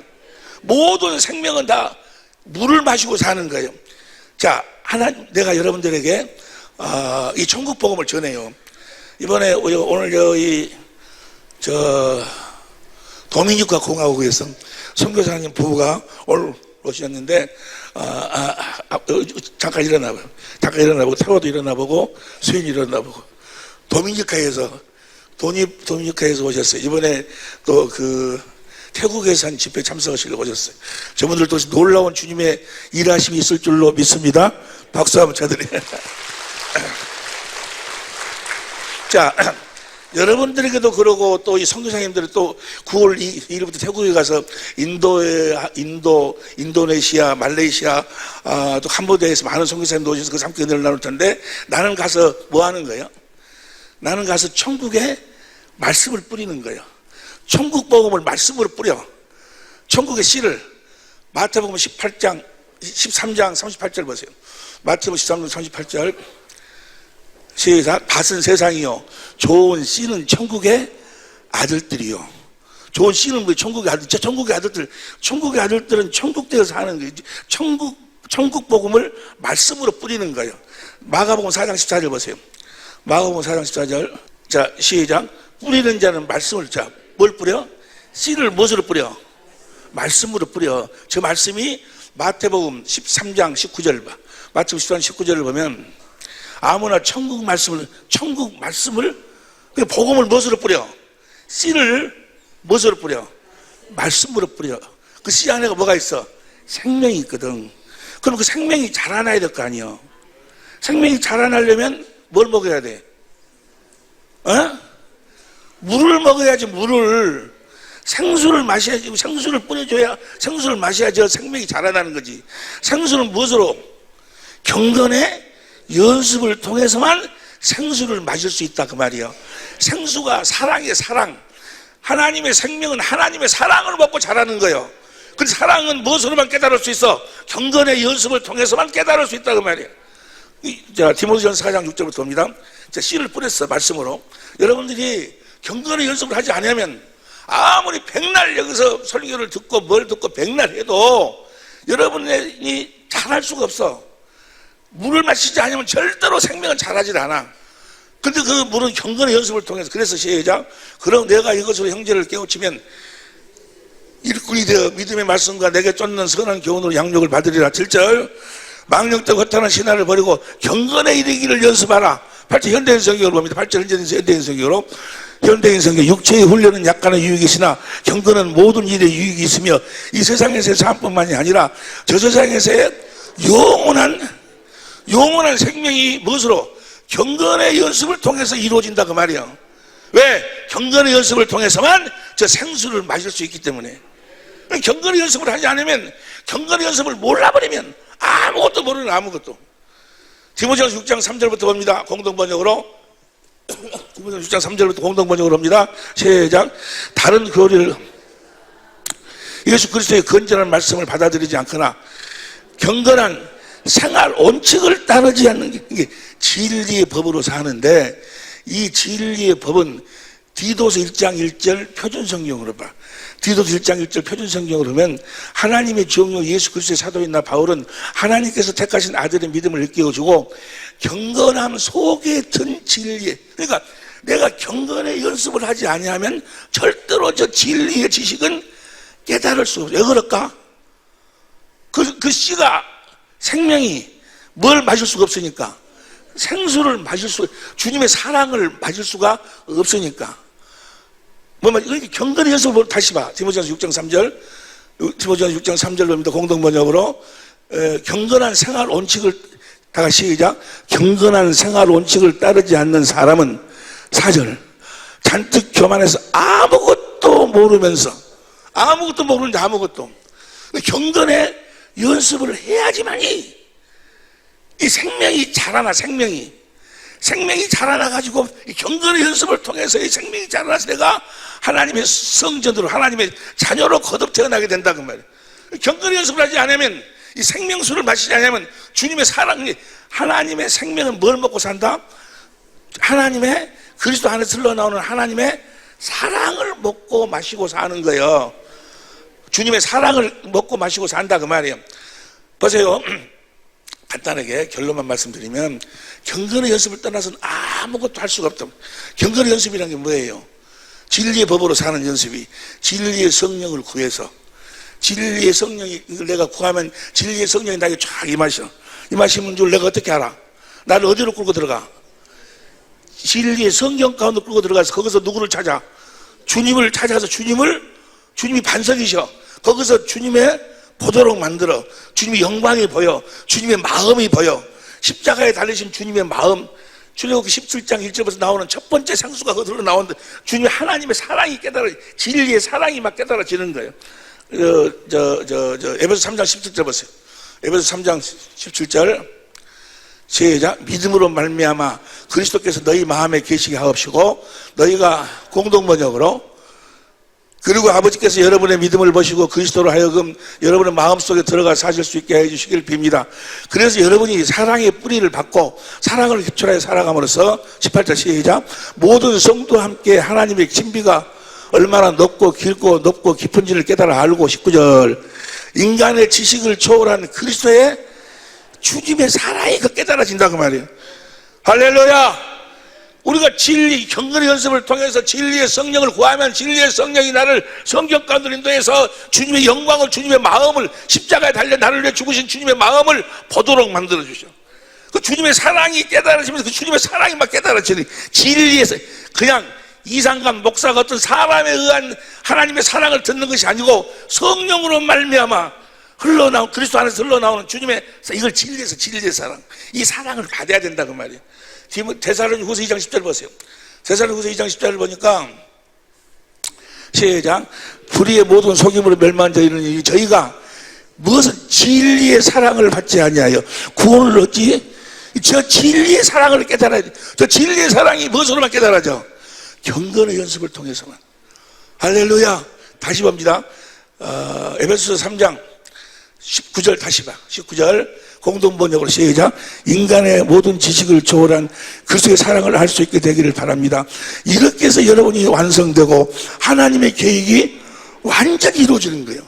모든 생명은 다 물을 마시고 사는 거예요. 자, 내가 여러분들에게 이 천국 복음을 전해요. 이번에 오늘 도미니카 공화국에서 선교사님 부부가 오늘 오셨는데 잠깐 일어나보고 태호도 일어나보고 수인이 일어나보고 도미니카에서 오셨어요. 이번에 또 그 태국에서 한 집회 참석하시려고 오셨어요. 저분들도 놀라운 주님의 일하심이 있을 줄로 믿습니다. 박수 한번 쳐드려요. 자, 여러분들에게도 그러고 또 이 선교사님들은 또 9월 2일부터 태국에 가서 인도네시아, 말레이시아, 또 캄보디아에서 많은 선교사님들 오셔서 그 함께 은혜를 나눌 텐데 나는 가서 뭐 하는 거예요? 나는 가서 천국에 말씀을 뿌리는 거예요. 천국 복음을 말씀으로 뿌려. 천국의 씨를 마태복음 13장 38절 보세요. 마태복음 13장 38절 시작. 밭은 세상이요 좋은 씨는 천국의 아들들이요. 좋은 씨는 뭐 천국의 아들. 천국의 아들들은 천국대에서 사는 거예요. 천국 복음을 말씀으로 뿌리는 거예요. 마가복음 4장 14절 보세요. 마가복음 4장 14절. 자, 시작. 뿌리는 자는 말씀을 뭘 뿌려? 씨를 무엇으로 뿌려? 말씀으로 뿌려. 저 말씀이 마태복음 13장 19절 봐. 마태복음 13장 19절을 보면 아무나 천국 말씀을 복음을 무엇으로 뿌려? 씨를 무엇으로 뿌려? 말씀으로 뿌려. 그 씨 안에 뭐가 있어? 생명이 있거든. 그럼 그 생명이 자라나야 될 거 아니에요. 생명이 자라나려면 뭘 먹어야 돼? 물을 먹어야지. 물을 생수를 마셔야지. 생수를 뿌려줘야 생수를 마셔야지 생명이 자라나는 거지. 생수는 무엇으로? 경건의 연습을 통해서만 생수를 마실 수 있다 그 말이에요. 생수가 사랑이에요. 사랑. 하나님의 생명은 하나님의 사랑을 먹고 자라는 거예요. 그 사랑은 무엇으로만 깨달을 수 있어? 경건의 연습을 통해서만 깨달을 수 있다 그 말이에요. 자, 디모데전서 4장 6절부터 봅니다. 자, 씨를 뿌렸어 말씀으로. 여러분들이 경건의 연습을 하지 않으면 아무리 백날 여기서 설교를 듣고 뭘 듣고 백날 해도 여러분이 잘할 수가 없어. 물을 마시지 않으면 절대로 생명은 자라질 않아. 근데 그 물은 경건의 연습을 통해서. 그래서 시작. 그럼 내가 이것으로 형제를 깨우치면 일꾼이 되어 믿음의 말씀과 내게 쫓는 선한 교훈으로 양육을 받으리라. 7절. 망령되고 허탄한 신화를 버리고 경건에 이르기를 연습하라. 8절 현대인 성경으로 봅니다. 8절 현대인 성경으로. 현대인 성경. 육체의 훈련은 약간의 유익이 있으나 경건은 모든 일에 유익이 있으며 이 세상에서의 삶뿐만이 아니라 저 세상에서의 영원한 생명이 무엇으로? 경건의 연습을 통해서 이루어진다 그 말이에요. 왜? 경건의 연습을 통해서만 저 생수를 마실 수 있기 때문에. 경건의 연습을 하지 않으면, 경건의 연습을 몰라버리면 아무것도 모르는 아무것도. 디모데전서 6장 3절부터 봅니다. 공동번역으로. 디모데전서 6장 3절부터 공동번역으로 봅니다. 시작. 다른 교리를 예수 그리스도의 건전한 말씀을 받아들이지 않거나 경건한 생활 원칙을 따르지 않는 게 진리의 법으로 사는데, 이 진리의 법은 디도서 1장 1절 표준성경으로 봐. 디도서 1장 1절 표준성경으로 보면 하나님의 종료 예수 그리스도의 사도인 나 바울은 하나님께서 택하신 아들의 믿음을 일깨워주고 경건함 속에 든 진리. 그러니까 내가 경건의 연습을 하지 아니하면 절대로 저 진리의 지식은 깨달을 수 없어요. 왜 그럴까? 그 씨가 생명이 뭘 마실 수가 없으니까. 생수를 마실 수, 주님의 사랑을 마실 수가 없으니까. 그러니까 경건의 연습을 다시 봐. 디모데전서 6장 3절. 디모데전서 6장 3절 봅니다. 공동번역으로. 경건한 생활 원칙을, 다 같이 시작. 경건한 생활 원칙을 따르지 않는 사람은 4절. 잔뜩 교만해서 아무것도 모르면서, 아무것도 모르는데 아무것도. 경건의 연습을 해야지만이 이 생명이 자라나. 생명이 자라나가지고 이 경건의 연습을 통해서 이 생명이 자라나서 내가 하나님의 성전으로, 하나님의 자녀로 거듭 태어나게 된다 그 말이에요. 경건의 연습을 하지 않으면 이 생명수를 마시지 않으면 주님의 사랑이, 하나님의 생명은 뭘 먹고 산다? 하나님의, 그리스도 안에서 흘러나오는 하나님의 사랑을 먹고 마시고 사는 거예요. 주님의 사랑을 먹고 마시고 산다 그 말이에요. 보세요. 간단하게 결론만 말씀드리면 경건의 연습을 떠나서는 아무것도 할 수가 없다. 경건의 연습이라는 게 뭐예요? 진리의 법으로 사는 연습이, 진리의 성령을 구해서, 진리의 성령이 내가 구하면 진리의 성령이 나에게 쫙 임하셔. 임하시는 줄 내가 어떻게 알아? 나를 어디로 끌고 들어가? 진리의 성경 가운데 끌고 들어가서 거기서 누구를 찾아? 주님을 찾아서 주님이 반석이셔. 거기서 주님의 보도록 만들어. 주님의 영광이 보여. 주님의 마음이 보여. 십자가에 달리신 주님의 마음. 출애굽기 17장 1절부터 나오는 첫 번째 상수가 거기로 나오는데 주님의 하나님의 사랑이 깨달아, 진리의 사랑이 막 깨달아지는 거예요. 에베소 3장 17절 보세요. 에베소 3장 17절 시작. 믿음으로 말미암아 그리스도께서 너희 마음에 계시게 하옵시고 너희가 공동번역으로 그리고 아버지께서 여러분의 믿음을 보시고 그리스도로 하여금 여러분의 마음속에 들어가 사실 수 있게 해주시길 빕니다. 그래서 여러분이 사랑의 뿌리를 받고 사랑을 휩쓸어 살아감으로써 18절 시작. 모든 성도와 함께 하나님의 신비가 얼마나 높고 길고 높고 깊은지를 깨달아 알고 19절 인간의 지식을 초월한 그리스도의 주님의 사랑이 그 깨달아진다 그 말이에요. 할렐루야. 우리가 진리, 경건의 연습을 통해서 진리의 성령을 구하면 진리의 성령이 나를 성경 가운데 인도해서 주님의 영광을, 주님의 마음을, 십자가에 달려 나를 위해 죽으신 주님의 마음을 보도록 만들어주셔. 그 주님의 사랑이 깨달아지면서 그 주님의 사랑이 막 깨달아지니 진리에서 그냥 이상감 목사가 어떤 사람에 의한 하나님의 사랑을 듣는 것이 아니고 성령으로 말미암아 흘러나온, 그리스도 안에서 흘러나오는 주님의, 이걸 진리의 사랑, 이 사랑을 받아야 된다 그 말이에요. 데살로니가후서 2장 10절 보세요. 데살로니가후서 2장 10절을 보니까 시작. 불의의 모든 속임으로 멸망한 저희는 저희가 무엇을 진리의 사랑을 받지 아니하여 구원을 얻지? 저 진리의 사랑을 깨달아야 돼. 저 진리의 사랑이 무엇으로만 깨달아져? 경건의 연습을 통해서만. 할렐루야. 다시 봅니다. 에베소서 3장 19절 다시 봐. 19절 공동번역으로 시작. 인간의 모든 지식을 초월한 그리스도의 사랑을 알 수 있게 되기를 바랍니다. 이렇게 해서 여러분이 완성되고 하나님의 계획이 완전히 이루어지는 거예요.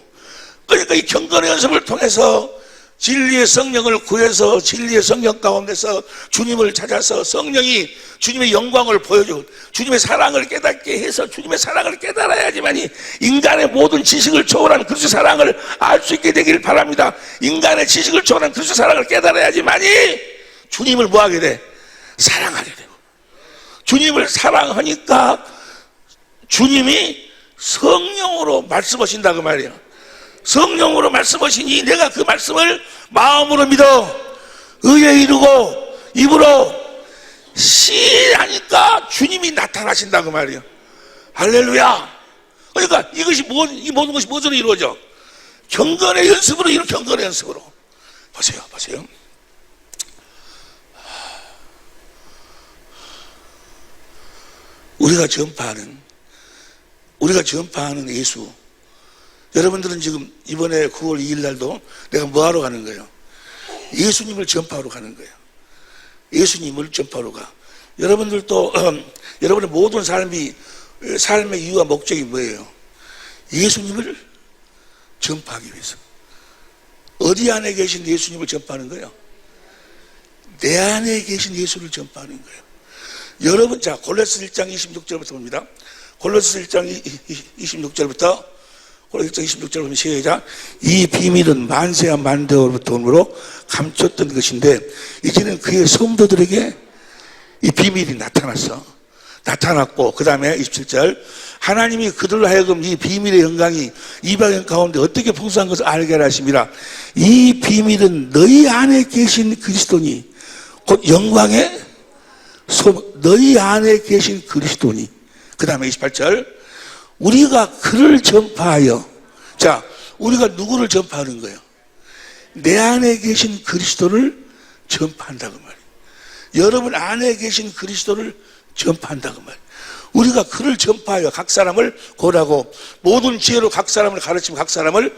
그러니까 이 경건의 연습을 통해서 진리의 성령을 구해서 진리의 성령 가운데서 주님을 찾아서 성령이 주님의 영광을 보여주고 주님의 사랑을 깨닫게 해서 주님의 사랑을 깨달아야지만이 인간의 모든 지식을 초월한 그리스도의 사랑을 알 수 있게 되기를 바랍니다. 인간의 지식을 초월한 그리스도의 사랑을 깨달아야지만이 주님을 뭐하게 돼? 사랑하게 되고 주님을 사랑하니까 주님이 성령으로 말씀하신다 그 말이에요. 성령으로 말씀하시니 내가 그 말씀을 마음으로 믿어 의에 이르고 입으로 시하니까 주님이 나타나신다 그 말이에요. 할렐루야. 그러니까 이것이 이 모든 것이 무엇으로 이루어져? 경건의 연습으로 이루. 경건의 연습으로. 보세요. 우리가 전파하는 예수. 여러분들은 지금 이번에 9월 2일 날도 내가 뭐하러 가는 거예요? 예수님을 전파하러 가는 거예요. 예수님을 전파하러 가. 여러분들도 여러분의 모든 삶의 이유와 목적이 뭐예요? 예수님을 전파하기 위해서. 어디 안에 계신 예수님을 전파하는 거예요? 내 안에 계신 예수를 전파하는 거예요. 여러분, 자, 골로새 1장 26절부터 봅니다. 골로새 1장 26절부터 골로새 1장 26절 보면 시작. 이 비밀은 만세와 만대로부터 오므로 감췄던 것인데 이제는 그의 성도들에게 이 비밀이 나타났고 그 다음에 27절 하나님이 그들로 하여금 이 비밀의 영광이 이방인 가운데 어떻게 풍성한 것을 알게 하심이라. 이 비밀은 너희 안에 계신 그리스도니 곧 영광의 너희 안에 계신 그리스도니. 그 다음에 28절 우리가 그를 전파하여. 자, 우리가 누구를 전파하는 거예요? 내 안에 계신 그리스도를 전파한다고 말이에요. 여러분 안에 계신 그리스도를 전파한다고 말이에요. 우리가 그를 전파하여 각 사람을 고라고 모든 지혜로 각 사람을 가르치면 각 사람을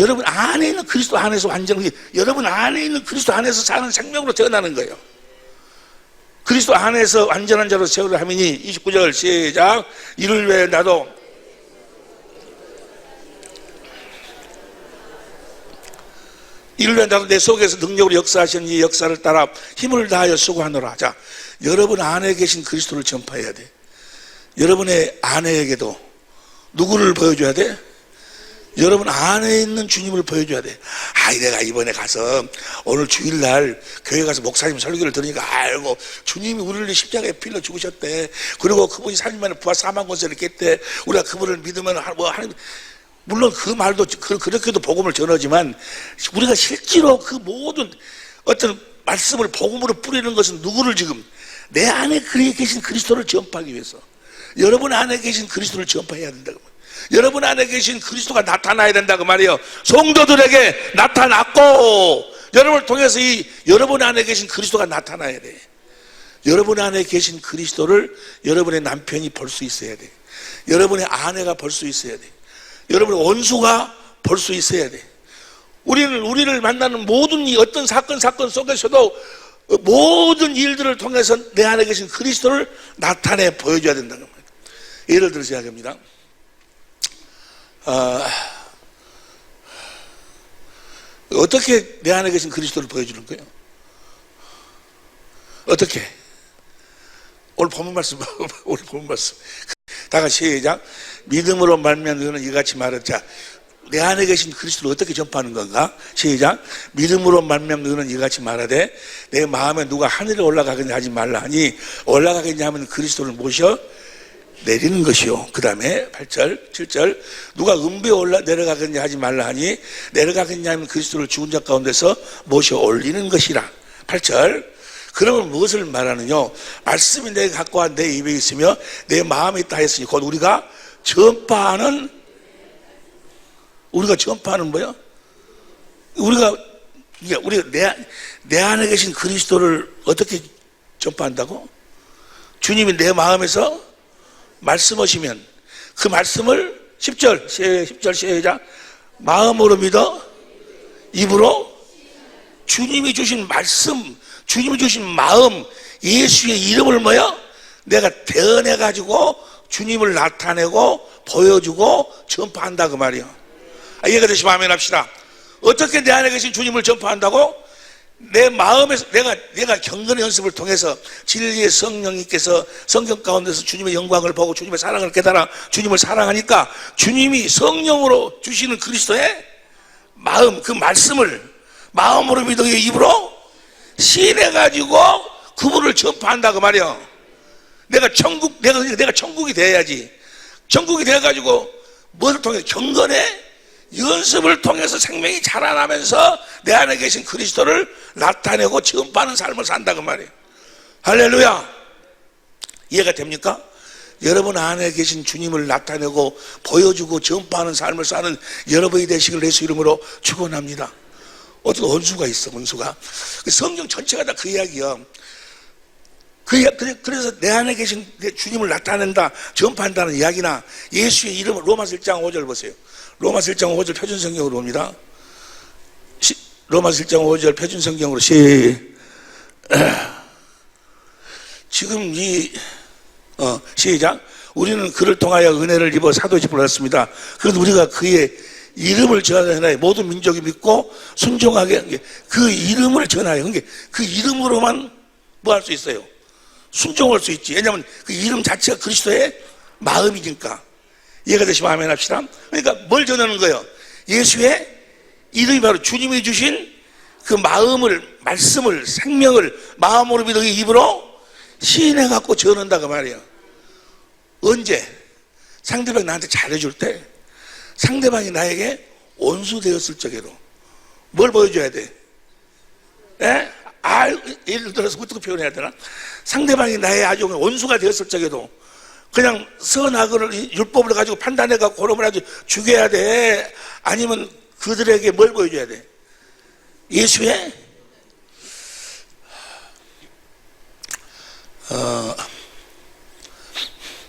여러분 안에 있는 그리스도 안에서 완전히 여러분 안에 있는 그리스도 안에서 사는 생명으로 태어나는 거예요. 그리스도 안에서 완전한 자로 세우려 함이니 29절 시작. 이를 위해 나도 내 속에서 능력으로 역사하시는 이 역사를 따라 힘을 다하여 수고하노라. 자, 여러분 안에 계신 그리스도를 전파해야 돼. 여러분의 아내에게도 누구를 보여줘야 돼? 여러분 안에 있는 주님을 보여줘야 돼. 내가 이번에 가서 오늘 주일날 교회 가서 목사님 설교를 들으니까 아이고 주님이 우리를 십자가에 빌려 죽으셨대. 그리고 그분이 3일 만에 부활 사망 권세를 깼대. 우리가 그분을 믿으면 하나님, 물론 그 말도 그렇게도 복음을 전하지만 우리가 실제로 그 모든 어떤 말씀을 복음으로 뿌리는 것은 누구를 지금 내 안에 계신 그리스도를 전파하기 위해서 여러분 안에 계신 그리스도를 전파해야 된다고. 여러분 안에 계신 그리스도가 나타나야 된다고 말이에요. 성도들에게 나타났고 여러분을 통해서 여러분 안에 계신 그리스도가 나타나야 돼. 여러분 안에 계신 그리스도를 여러분의 남편이 볼 수 있어야 돼. 여러분의 아내가 볼 수 있어야 돼. 여러분의 원수가 볼 수 있어야 돼. 우리를 만나는 모든 어떤 사건 속에서도 모든 일들을 통해서 내 안에 계신 그리스도를 나타내 보여줘야 된다는 거예요. 예를 들어서 이야기합니다. 어떻게 내 안에 계신 그리스도를 보여주는 거예요? 어떻게? 오늘 본문 말씀 다 같이 시작. 믿음으로 말미암아 너는 이같이 말하자. 내 안에 계신 그리스도를 어떻게 전파하는 건가? 시작. 믿음으로 말미암아 너는 이같이 말하되 내 마음에 누가 하늘에 올라가겠냐 하지 말라 하니 올라가겠냐 하면 그리스도를 모셔 내리는 것이요. 그 다음에 8절 7절 누가 음부에 내려가겠냐 하지 말라 하니 내려가겠냐 하면 그리스도를 죽은 자 가운데서 모셔 올리는 것이라. 8절 그러면 무엇을 말하느냐? 말씀이 내가 갖고 와 내 입에 있으며 내 마음에 있다 했으니 곧 우리가 전파하는 뭐야? 우리가 내 안에 계신 그리스도를 어떻게 전파한다고? 주님이 내 마음에서 말씀하시면 그 말씀을 10절 시작. 마음으로 믿어 입으로 주님이 주신 말씀, 주님이 주신 마음, 예수의 이름을 내가 대언해가지고 주님을 나타내고 보여주고 전파한다 그 말이야. 이해가 되시면 아멘 합시다. 어떻게 내 안에 계신 주님을 전파한다고? 내 마음에서 내가 경건의 연습을 통해서 진리의 성령님께서 성경 가운데서 주님의 영광을 보고 주님의 사랑을 깨달아 주님을 사랑하니까 주님이 성령으로 주시는 그리스도의 마음, 그 말씀을 마음으로 믿어 입으로 시인해가지고 그분을 전파한다 그 말이야. 내가 천국이 돼야지. 천국이 돼가지고 무엇을 통해 경건의 연습을 통해서 생명이 자라나면서 내 안에 계신 그리스도를 나타내고 전파하는 삶을 산다 그 말이에요. 할렐루야. 이해가 됩니까? 여러분 안에 계신 주님을 나타내고 보여주고 전파하는 삶을 사는 여러분이 되시길 예수 이름으로 축원합니다. 어떤 원수가 있어. 원수가 성경 전체가 다 그 이야기야. 그래서 내 안에 계신 주님을 나타낸다 전파한다는 이야기나 예수의 이름을 로마서 1장 5절 보세요. 로마서 1장 5절 표준성경으로 봅니다. 로마서 1장 5절 표준성경으로 지금 시작. 우리는 그를 통하여 은혜를 입어 사도직을 받았습니다. 그래서 우리가 그의 이름을 전하여 모든 민족이 믿고 순종하게 그 이름을 전하여 그 이름으로만 뭐 할 수 있어요? 순종할 수 있지. 왜냐하면 그 이름 자체가 그리스도의 마음이니까. 이해가 되시면 아멘 합시다. 그러니까 뭘 전하는 거예요? 예수의 이름이 바로 주님이 주신 그 마음을, 말씀을, 생명을 마음으로 믿어 입으로 시인해갖고 전한다 그 말이에요. 언제? 상대방이 나한테 잘해줄 때, 상대방이 나에게 원수 되었을 적에도 뭘 보여줘야 돼? 예? 예를 들어서 어떻게 표현해야 되나? 상대방이 나의 아주 원수가 되었을 적에도 그냥 선악을 율법을 가지고 판단해갖고 그놈을 아주 죽여야 돼? 아니면 그들에게 뭘 보여줘야 돼? 예수의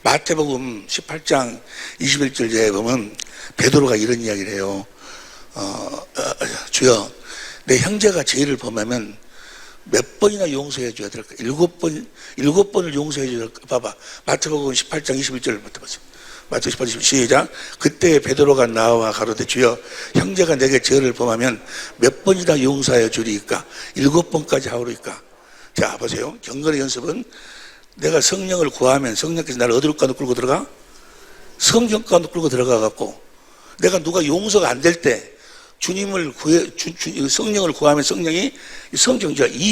마태복음 18장 21절에 보면 베드로가 이런 이야기를 해요. 주여, 내 형제가 죄를 범하면 몇 번이나 용서해 줘야 될까? 7번을 용서해 줘야 될까? 봐봐. 마태복음 18장 21절을 맡아보세요. 마태복음 18장 21절 시작. 그때 베드로가 나와 가로되 주여, 형제가 내게 죄를 범하면 몇 번이나 용서하여 주리이까? 7번까지 하오리이까? 자, 보세요. 경건의 연습은 내가 성령을 구하면 성령께서 나를 어디로 끌고 들어가? 성경 가운데 끌고 들어가 갖고, 내가 누가 용서가 안 될 때 주님을 성령을 구하면 성령이 이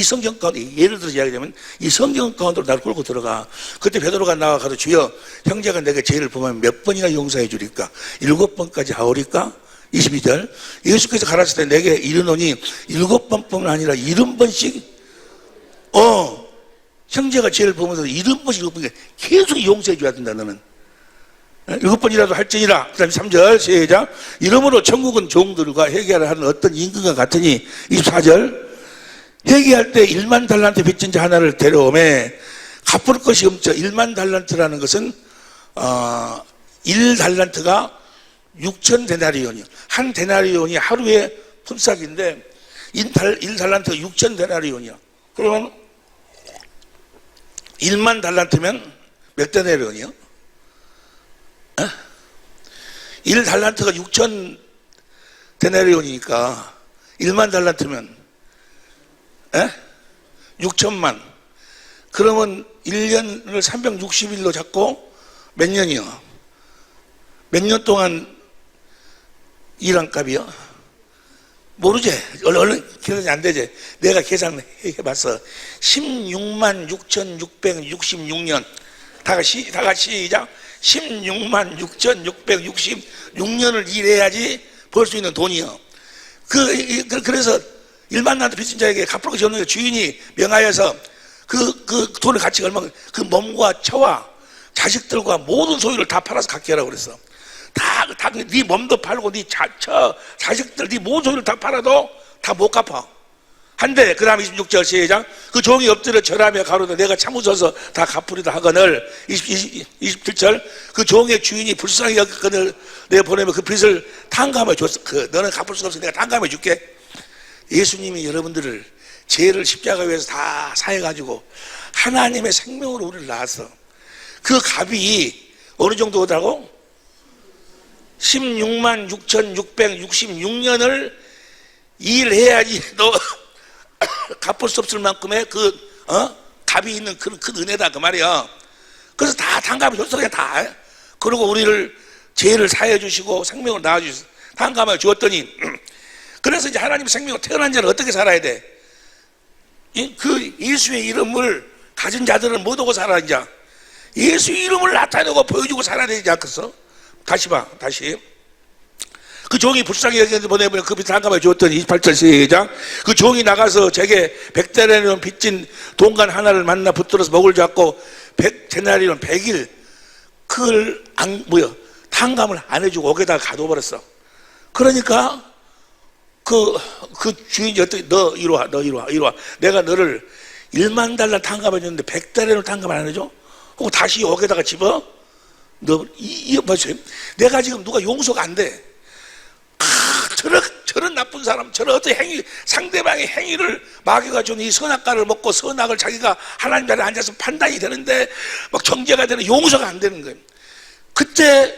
성경 가운데, 예를 들어서 이야기하면 이 성경 가운데로 나를 끌고 들어가. 그때 베드로가 나와 가서 주여, 형제가 내게 죄를 범하면 몇 번이나 용서해 주리까? 7번까지 하오리까? 22절. 예수께서 가라사대 때 내게 이르노니 7번뿐만 아니라 70번씩 형제가 죄를 범하면서 70번씩 계속 용서해 줘야 된다. 너는 7번이라도 할지니라. 그 다음에 3절 시작. 이러므로 천국은 종들과 회개하라 하는 어떤 임금과 같으니. 24절. 회개할 때 1만 달란트 빚진 자 하나를 데려오매 갚을 것이 없죠. 1만 달란트라는 것은 1달란트가 6천 데나리온이요. 한 데나리온이 하루의 품삯인데 1달란트가 6천 데나리온이요. 그러면 1만 달란트면 몇 데나리온이요? 1달란트가 6천 데나리온이니까 1만 달란트면 6천만. 그러면 1년을 360일로 잡고 몇 년이요? 몇 년 동안 일한 값이요? 모르지? 얼른 계산이 안 되지? 내가 계산해봤어. 16만 6,666년. 다 같이 시작. 16만 6,666년을 일해야지 벌 수 있는 돈이요. 그래서 1만 나한테 빚진 자에게 갚을 것이 없는 게 주인이 명하여서 그 돈의 가치가 얼마나, 그 몸과 처와 자식들과 모든 소유를 다 팔아서 갖게 하라고 그랬어. 네 몸도 팔고 네 자식들, 네 모든 소유를 다 팔아도 다 못 갚아. 한데 그 다음 26절 시작. 그 종이 엎드려 절하며 가로되 내가 참으소서 다 갚으리다 하거늘. 27절. 그 종의 주인이 불쌍히 여겼거늘 내가 보내면 그 빚을 탕감해 줬어. 너는 갚을 수가 없어. 내가 탕감해 줄게. 예수님이 여러분들을 죄를 십자가 위에서 다 사해가지고 하나님의 생명으로 우리를 낳았어. 그 값이 어느 정도라고? 16만 6,666년을 일해야지 너 갚을 수 없을 만큼의 값이 있는 그 은혜다 그 말이야. 그래서 다 탕감해 줬어. 그냥 다. 그리고 우리를 죄를 사해 주시고 생명을 낳아 주셔서 탕감해 주었더니 그래서 이제 하나님의 생명으로 태어난 자는 어떻게 살아야 돼? 그 예수의 이름을 가진 자들은 못 오고 살아. 이제 예수의 이름을 나타내고 보여주고 살아야 되지 않겠어? 다시 봐. 다시. 그 종이 불쌍히 여기서 보내보면 그 빚을 탕감해 주었더니 28절 시작. 그 종이 나가서 제게 100데나리온 빚진 동간 하나를 만나 붙들어서 목을 잡고 100데나리온 100일 그걸 탕감을 안 해주고 옥에다가 가둬버렸어. 그러니까 그 주인이 어떻게 너 이리 와. 내가 너를 1만 달러 탕감해 줬는데 100데나리온 탕감 안 해줘? 그리고 다시 옥에다가 집어? 너 보세요. 내가 지금 누가 용서가 안 돼. 저런 나쁜 사람, 저런 어떤 행위, 상대방의 행위를 막여가지고 이 선악과를 먹고 선악을 자기가 하나님 자리에 앉아서 판단이 되는데 막 정죄가 되는, 용서가 안 되는 거예요. 그때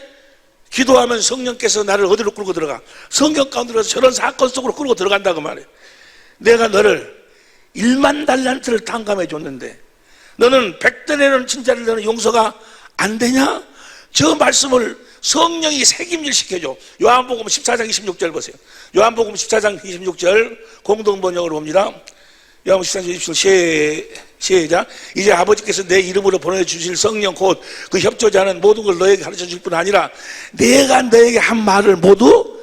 기도하면 성령께서 나를 어디로 끌고 들어가? 성경 가운데로 저런 사건 속으로 끌고 들어간다고 말해요. 내가 너를 1만 달란트를 탕감해 줬는데 너는 100데나리온 진짜를 너는 용서가 안 되냐? 저 말씀을 성령이 책임질 시켜줘. 요한복음 14장 26절 보세요. 요한복음 14장 26절 공동번역으로 봅니다. 요한복음 14장 26절 시작. 이제 아버지께서 내 이름으로 보내주실 성령 곧 그 협조자는 모든 걸 너에게 가르쳐 줄 뿐 아니라 내가 너에게 한 말을 모두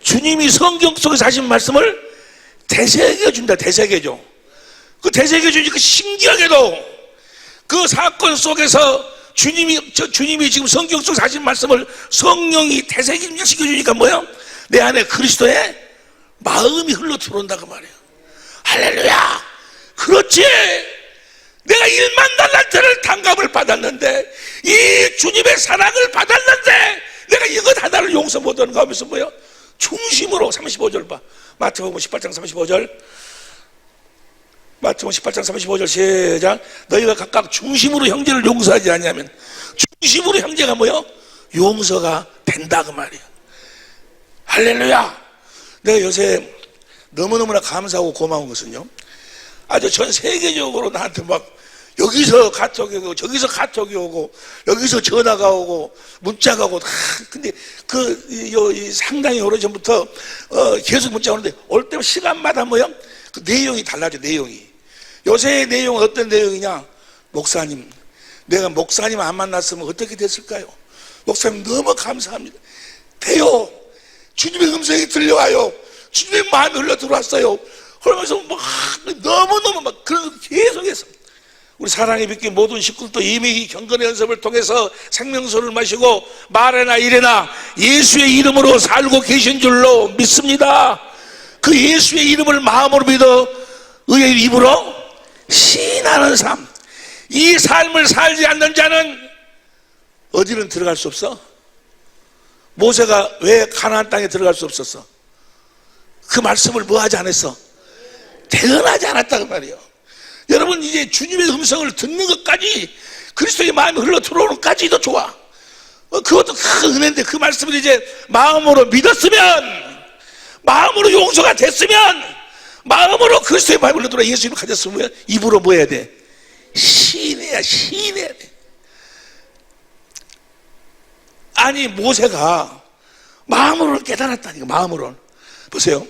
주님이 성경 속에서 하신 말씀을 되새겨준다. 되새겨줘. 그 되새겨주니까 신기하게도 그 사건 속에서 주님이 지금 성경 속에서 하신 말씀을 성령이 되새김시켜주니까 뭐야? 내 안에 그리스도의 마음이 흘러 들어온다고 말이에요. 할렐루야. 그렇지. 내가 1만 달란트를 탕감을 받았는데 이 주님의 사랑을 받았는데 내가 이것 하나를 용서 못하는 거 하면서 뭐야? 중심으로 35절 봐. 마태복음 18장 35절. 마태복음 18장 35절 시작. 너희가 각각 중심으로 형제를 용서하지 않냐면, 중심으로 형제가 뭐요? 용서가 된다 그 말이에요. 할렐루야. 내가 요새 너무너무나 감사하고 고마운 것은요, 아주 전 세계적으로 나한테 막 여기서 카톡이 오고 저기서 카톡이 오고 여기서 전화가 오고 문자가 오고, 근데 상당히 오래전부터 계속 문자가 오는데 올 때마다 시간마다 뭐요? 그 내용이 달라져. 내용이 요새 내용은 어떤 내용이냐? 목사님, 내가 목사님 안 만났으면 어떻게 됐을까요? 목사님 너무 감사합니다. 돼요. 주님의 음성이 들려와요. 주님의 마음이 흘러 들어왔어요. 그러면서 막 너무너무 막 그런 계속해서 우리 사랑의 빛의 모든 식구들도 이미 이 경건의 연습을 통해서 생명수를 마시고 말에나 이래나 예수의 이름으로 살고 계신 줄로 믿습니다. 그 예수의 이름을 마음으로 믿어 의의 입으로 시인하는 삶, 이 삶을 살지 않는 자는 어디는 들어갈 수 없어? 모세가 왜 가나안 땅에 들어갈 수 없었어? 그 말씀을 뭐 하지 않았어? 태어나지 않았다고 말이에요. 여러분, 이제 주님의 음성을 듣는 것까지, 그리스도의 마음이 흘러 들어오는 까지도 좋아. 그것도 큰 은혜인데, 그 말씀을 이제 마음으로 믿었으면, 마음으로 용서가 됐으면, 마음으로 그리스도의 마음이 흘러 들어와 예수님을 가졌으면 입으로 뭐 해야 돼? 시인해야 돼. 아니, 모세가 마음으로 깨달았다니까. 마음으로 보세요.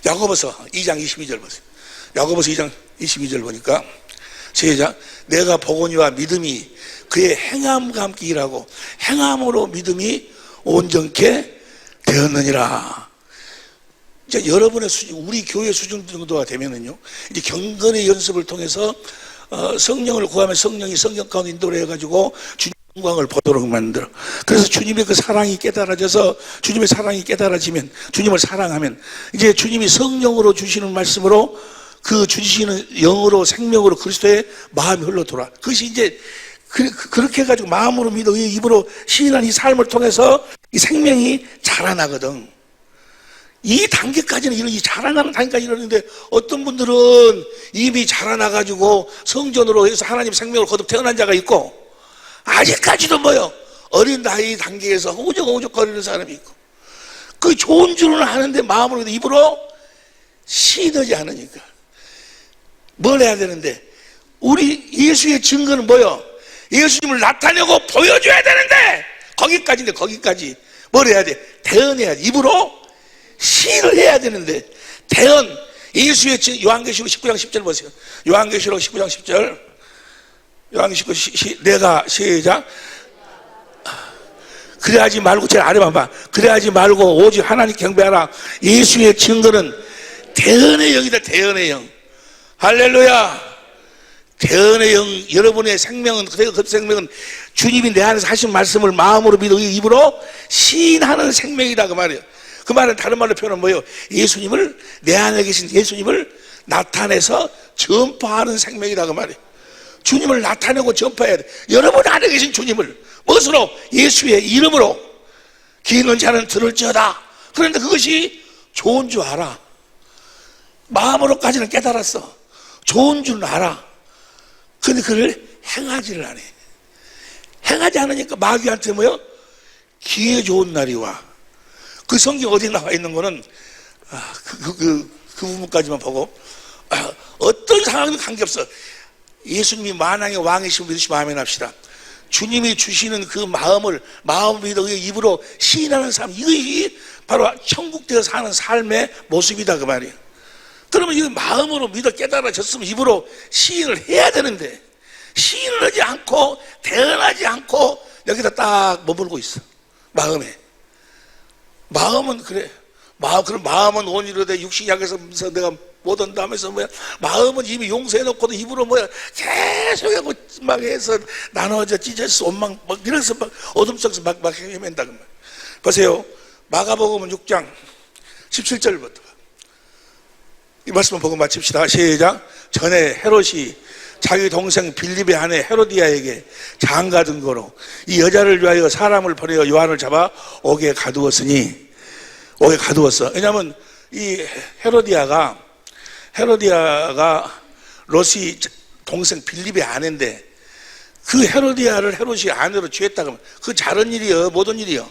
야고보서 2장 22절 보세요. 야고보서 2장 22절 보니까 시작. 내가 보거니와 믿음이 그의 행함과 함께 일하고 행함으로 믿음이 온전케 되었느니라. 이제 여러분의 수준, 우리 교회 수준 정도가 되면은요, 이제 경건의 연습을 통해서 성령을 구하면 성령이 성령 가운데 인도를 해가지고 주님 영광을 보도록 만들어. 그래서 주님의 그 사랑이 깨달아져서, 주님의 사랑이 깨달아지면, 주님을 사랑하면 이제 주님이 성령으로 주시는 말씀으로 그 주시는 영으로 생명으로 그리스도의 마음이 흘러 돌아. 그것이 이제 그렇게 해가지고 마음으로 믿어 입으로 시인한 이 삶을 통해서 이 생명이 자라나거든. 이 단계까지는 이 자라나는 단계까지 이러는데, 어떤 분들은 이미 자라나가지고 성전으로 해서 하나님 생명을 거듭 태어난 자가 있고, 아직까지도 뭐요? 어린 나이 단계에서 허우적허우적거리는 사람이 있고, 그 좋은 줄은 아는데 마음으로 입으로 시인하지 않으니까. 뭘 해야 되는데, 우리 예수의 증거는 뭐요? 예수님을 나타내고 보여줘야 되는데, 거기까지인데, 거기까지 뭘 해야 돼? 대언해야 돼. 입으로 시인을 해야 되는데, 대언. 예수의 요한계시록 19장 10절 보세요. 요한계시록 19장 10절. 요한계시록 내가 시작. 그래하지 말고, 제일 아래만 봐. 그래하지 말고 오직 하나님 경배하라. 예수의 증거는 대언의 영이다. 대언의 영. 할렐루야. 대언의 영. 여러분의 생명은, 그 생명은 주님이 내 안에서 하신 말씀을 마음으로 믿어 입으로 시인하는 생명이다 그 말이에요. 그 말은 다른 말로 표현하면 뭐예요? 예수님을, 내 안에 계신 예수님을 나타내서 전파하는 생명이다 그 말이에요. 주님을 나타내고 전파해야 돼. 여러분 안에 계신 주님을 무엇으로? 예수의 이름으로. 귀 있는 자는 들을지어다. 그런데 그것이 좋은 줄 알아. 마음으로까지는 깨달았어. 좋은 줄 알아. 그런데 그를 행하지를 않아. 행하지 않으니까 마귀한테 뭐요? 기회 좋은 날이 와. 그 성경 어디 나와 있는 거는 그 부분까지만 보고, 어떤 상황이든 관계없어. 예수님이 만왕의 왕이시고 믿으시면 아멘 합시다. 주님이 주시는 그 마음을 믿어 입으로 시인하는 삶, 이것이 바로 천국되어 사는 삶의 모습이다 그 말이에요. 그러면 이 마음으로 믿어 깨달아졌으면 입으로 시인을 해야 되는데, 시인을 하지 않고 대언하지 않고 여기다 딱 머물고 있어. 마음은 그래. 그럼 마음은 온유로되 육신이 약해서 내가 못 온다 하면서 뭐야? 마음은 이미 용서해놓고도 입으로 뭐야? 계속하고 막 해서 나눠져 찢어서 원망 막 이래서 막 어둠 속에서 막 헤맨다 그 말. 보세요. 마가복음 6장 17절부터 이 말씀을 보고 마칩시다. 시작. 전에 헤롯이 자기 동생 빌립의 아내 헤로디아에게 장가 든 거로 이 여자를 위하여 사람을 보내어 요한을 잡아 옥에 가두었으니, 옥에 가두었어. 왜냐하면 이 헤로디아가 롯이 동생 빌립의 아내인데, 그 헤로디아를 헤롯이 아내로 취했다 그러면 그 잘한 일이요, 못한 일이요?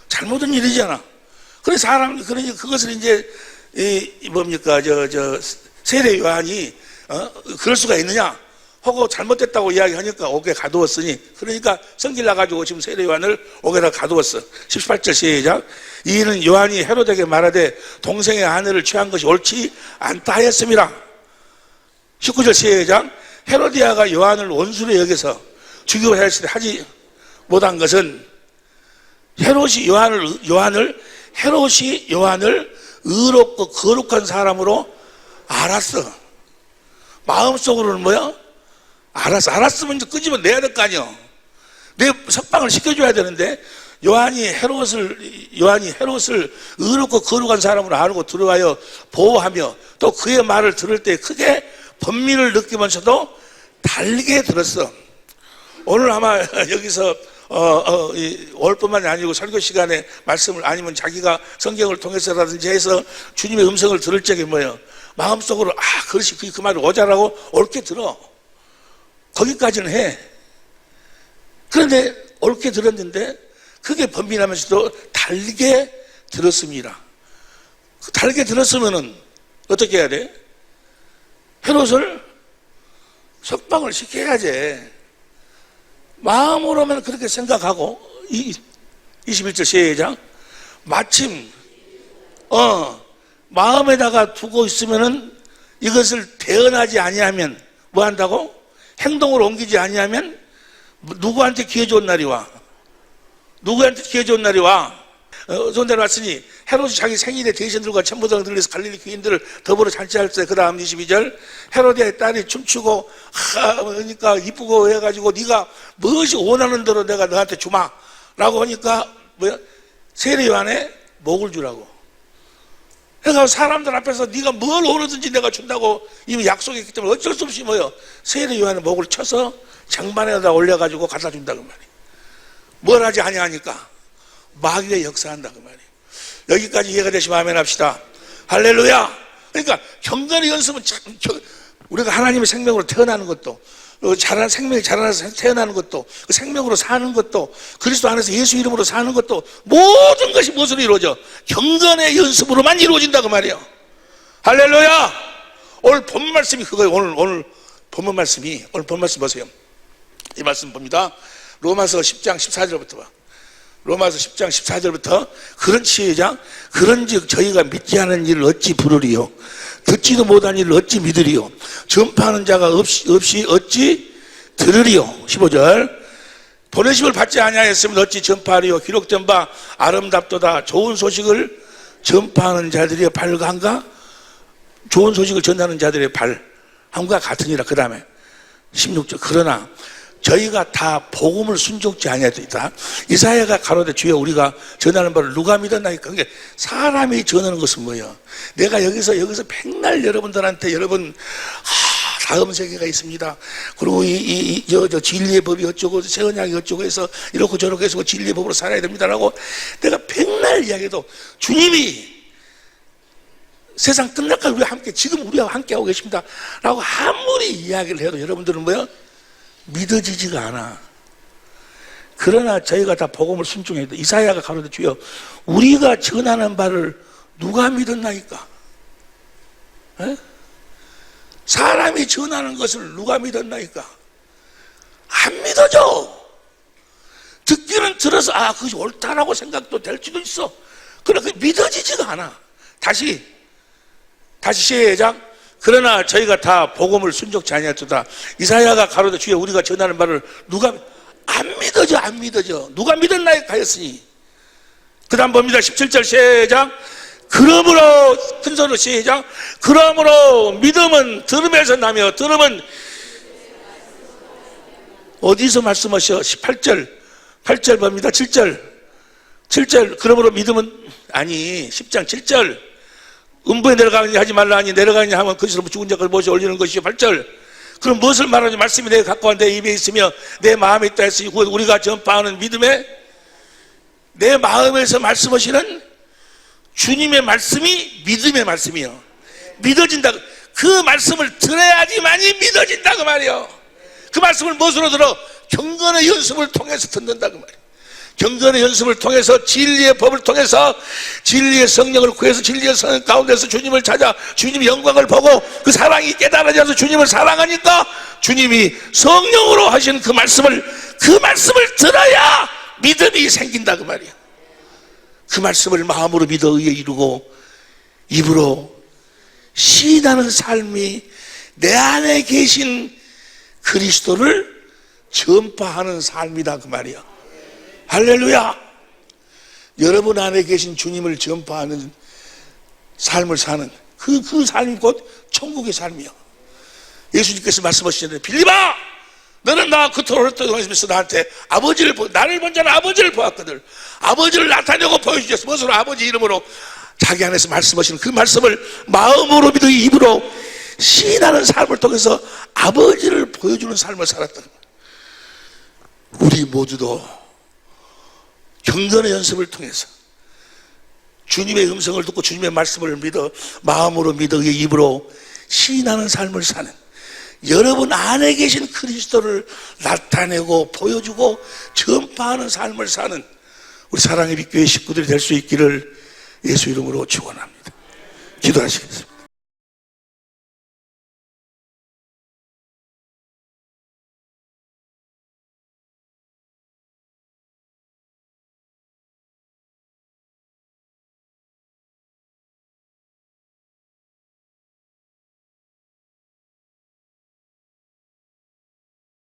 잘못한 일이잖아. 그래서 그러니 그것을 이제 뭡니까 세례 요한이 그럴 수가 있느냐 하고 잘못됐다고 이야기하니까 옥에 가두었으니, 그러니까 성질 나가지고 지금 세례 요한을 옥에다 가두었어. 18절 시작. 이는 요한이 헤롯에게 말하되 동생의 아내를 취한 것이 옳지 않다 하였습니다. 19절 시작. 헤로디아가 요한을 원수로 여겨서 죽이고 하지 못한 것은 헤롯이 요한을 의롭고 거룩한 사람으로 알았어. 마음속으로는 뭐야? 알았으면 이제 끄집어내야 될 거 아니야. 내 석방을 시켜줘야 되는데, 요한이 헤롯을 의롭고 거룩한 사람으로 알고 들어와요 보호하며 또 그의 말을 들을 때 크게 번민을 느끼면서도 달게 들었어. 오늘 아마 여기서 올 뿐만이 아니고 설교 시간에 말씀을, 아니면 자기가 성경을 통해서라든지 해서 주님의 음성을 들을 적에 뭐예요? 마음속으로 그것이 그 말을 오자라고 옳게 들어. 거기까지는 해. 그런데 옳게 들었는데 크게 번민하면서도 달게 들었습니다. 달게 들었으면은 어떻게 해야 돼? 헤롯을 석방을 시켜야지. 마음으로만 그렇게 생각하고, 21절 시작. 마침 마음에다가 두고 있으면은 이것을 대언하지 아니하면 뭐 한다고? 행동으로 옮기지 아니하면 누구한테 기회 좋은 날이 와? 누구한테 기회 좋은 날이 와? 손대로 왔으니 헤롯이 자기 생일에 대신들과 천부장을 들려서 갈릴리 귀인들을 더불어 잔치할 때, 그 다음 22절, 헤로디아의 딸이 춤추고 그러니까 이쁘고 해가지고 네가 무엇이 원하는 대로 내가 너한테 주마 라고 하니까 뭐야? 세례 요한의 목을 주라고. 그러니까 사람들 앞에서 네가 뭘 원하든지 내가 준다고 이미 약속했기 때문에 어쩔 수 없이 뭐요? 세례 요한의 목을 쳐서 장반에다 올려가지고 갖다 준다 그 말이에요. 뭘 하지 아니하니까 마귀가 역사한다 그 말이에요. 여기까지 이해가 되시면 아멘 합시다. 할렐루야. 그러니까 경건의 연습은 참, 우리가 하나님의 생명으로 태어나는 것도, 생명이 자라나서 태어나는 것도, 그 생명으로 사는 것도, 그리스도 안에서 예수 이름으로 사는 것도, 모든 것이 무엇으로 이루어져? 경건의 연습으로만 이루어진다 그 말이에요. 할렐루야. 오늘 본 말씀이 그거예요. 오늘 본 말씀이, 오늘 본 말씀 보세요. 이 말씀 봅니다. 로마서 10장 14절부터 봐. 로마서 10장 14절부터 그런 시작. 그런즉 저희가 믿지 않은 일을 어찌 부르리요? 듣지도 못한 일을 어찌 믿으리요? 전파하는 자가 없이 어찌 들으리요? 15절. 보내심을 받지 아니하였으면 어찌 전파하리요? 기록된 바 아름답도다. 좋은 소식을 전파하는 자들이 발간가? 좋은 소식을 전하는 자들의 발함과 같으니라. 그 다음에 16절. 그러나 저희가 다 복음을 순종치 아니하였다. 이사야가 가로되 주여 우리가 전하는 바를 누가 믿었나이까. 그러니까 사람이 전하는 것은 뭐예요? 내가 여기서 백날 여러분들한테 여러분 다음 세계가 있습니다. 그리고 저 진리의 법이 어쩌고 새 언약이 어쩌고 해서 이렇고 저렇게 해서 진리의 법으로 살아야 됩니다라고 내가 백날 이야기해도 주님이 세상 끝날까지 우리와 함께, 지금 우리와 함께 하고 계십니다 라고 아무리 이야기를 해도 여러분들은 뭐예요? 믿어지지가 않아. 그러나 저희가 다 복음을 순종해야 돼. 이사야가 가로되 주여 우리가 전하는 바를 누가 믿었나이까? 에? 사람이 전하는 것을 누가 믿었나이까? 안 믿어져. 듣기는 들어서 그것이 옳다라고 생각도 될 수도 있어. 그러나 그게 믿어지지가 않아. 다시 시작. 그러나 저희가 다 복음을 순종치 아니하였도다. 이사야가 가로되 주여 우리가 전하는 바를 누가 안 믿어져. 누가 믿었나이까 하였으니. 그 다음 봅니다. 17절 시작. 그러므로 큰 소리로 시작. 그러므로 믿음은 들음에서 나며 들음은 어디서 말씀하셔? 18절 8절 봅니다. 7절 그러므로 믿음은 10장 7절 음부에 내려가느냐 하지 말라 하니 내려가느냐 하면 그리스도 죽은 자를 모셔 올리는 것이요. 8절 그럼 무엇을 말하는지 말씀이 내가 갖고 내 입에 있으며 내 마음에 있다 했으니 우리가 전파하는 믿음에 내 마음에서 말씀하시는 주님의 말씀이 믿음의 말씀이요. 믿어진다. 그 말씀을 들어야지만이 믿어진다 그 말이요. 그 말씀을 무엇으로 들어? 경건의 연습을 통해서 듣는다 그 말이요. 경건의 연습을 통해서 진리의 법을 통해서 진리의 성령을 구해서 진리의 성령 가운데서 주님을 찾아 주님의 영광을 보고 그 사랑이 깨달아져서 주님을 사랑하니까 주님이 성령으로 하신 그 말씀을 들어야 믿음이 생긴다 그 말이야. 그 말씀을 마음으로 믿어 의에 이루고 입으로 시인하는 삶이 내 안에 계신 그리스도를 전파하는 삶이다 그 말이야. 할렐루야. 여러분 안에 계신 주님을 전파하는 삶을 사는 그 삶이 곧 천국의 삶이야. 예수님께서 말씀하시잖아요. 빌립아, 너는 나 그토록 오랫동안 나한테 나를 본 자는 아버지를 보았거든. 아버지를 나타내고 보여주셨어. 무엇으로? 아버지 이름으로 자기 안에서 말씀하시는 그 말씀을 마음으로 믿어 입으로 시인하는 삶을 통해서 아버지를 보여주는 삶을 살았다. 우리 모두도 경건의 연습을 통해서 주님의 음성을 듣고 주님의 말씀을 믿어 마음으로 믿어 입으로 시인하는 삶을 사는 여러분 안에 계신 그리스도를 나타내고 보여주고 전파하는 삶을 사는 우리 사랑의 빛교회 식구들이 될 수 있기를 예수 이름으로 축원합니다. 기도하시겠습니다.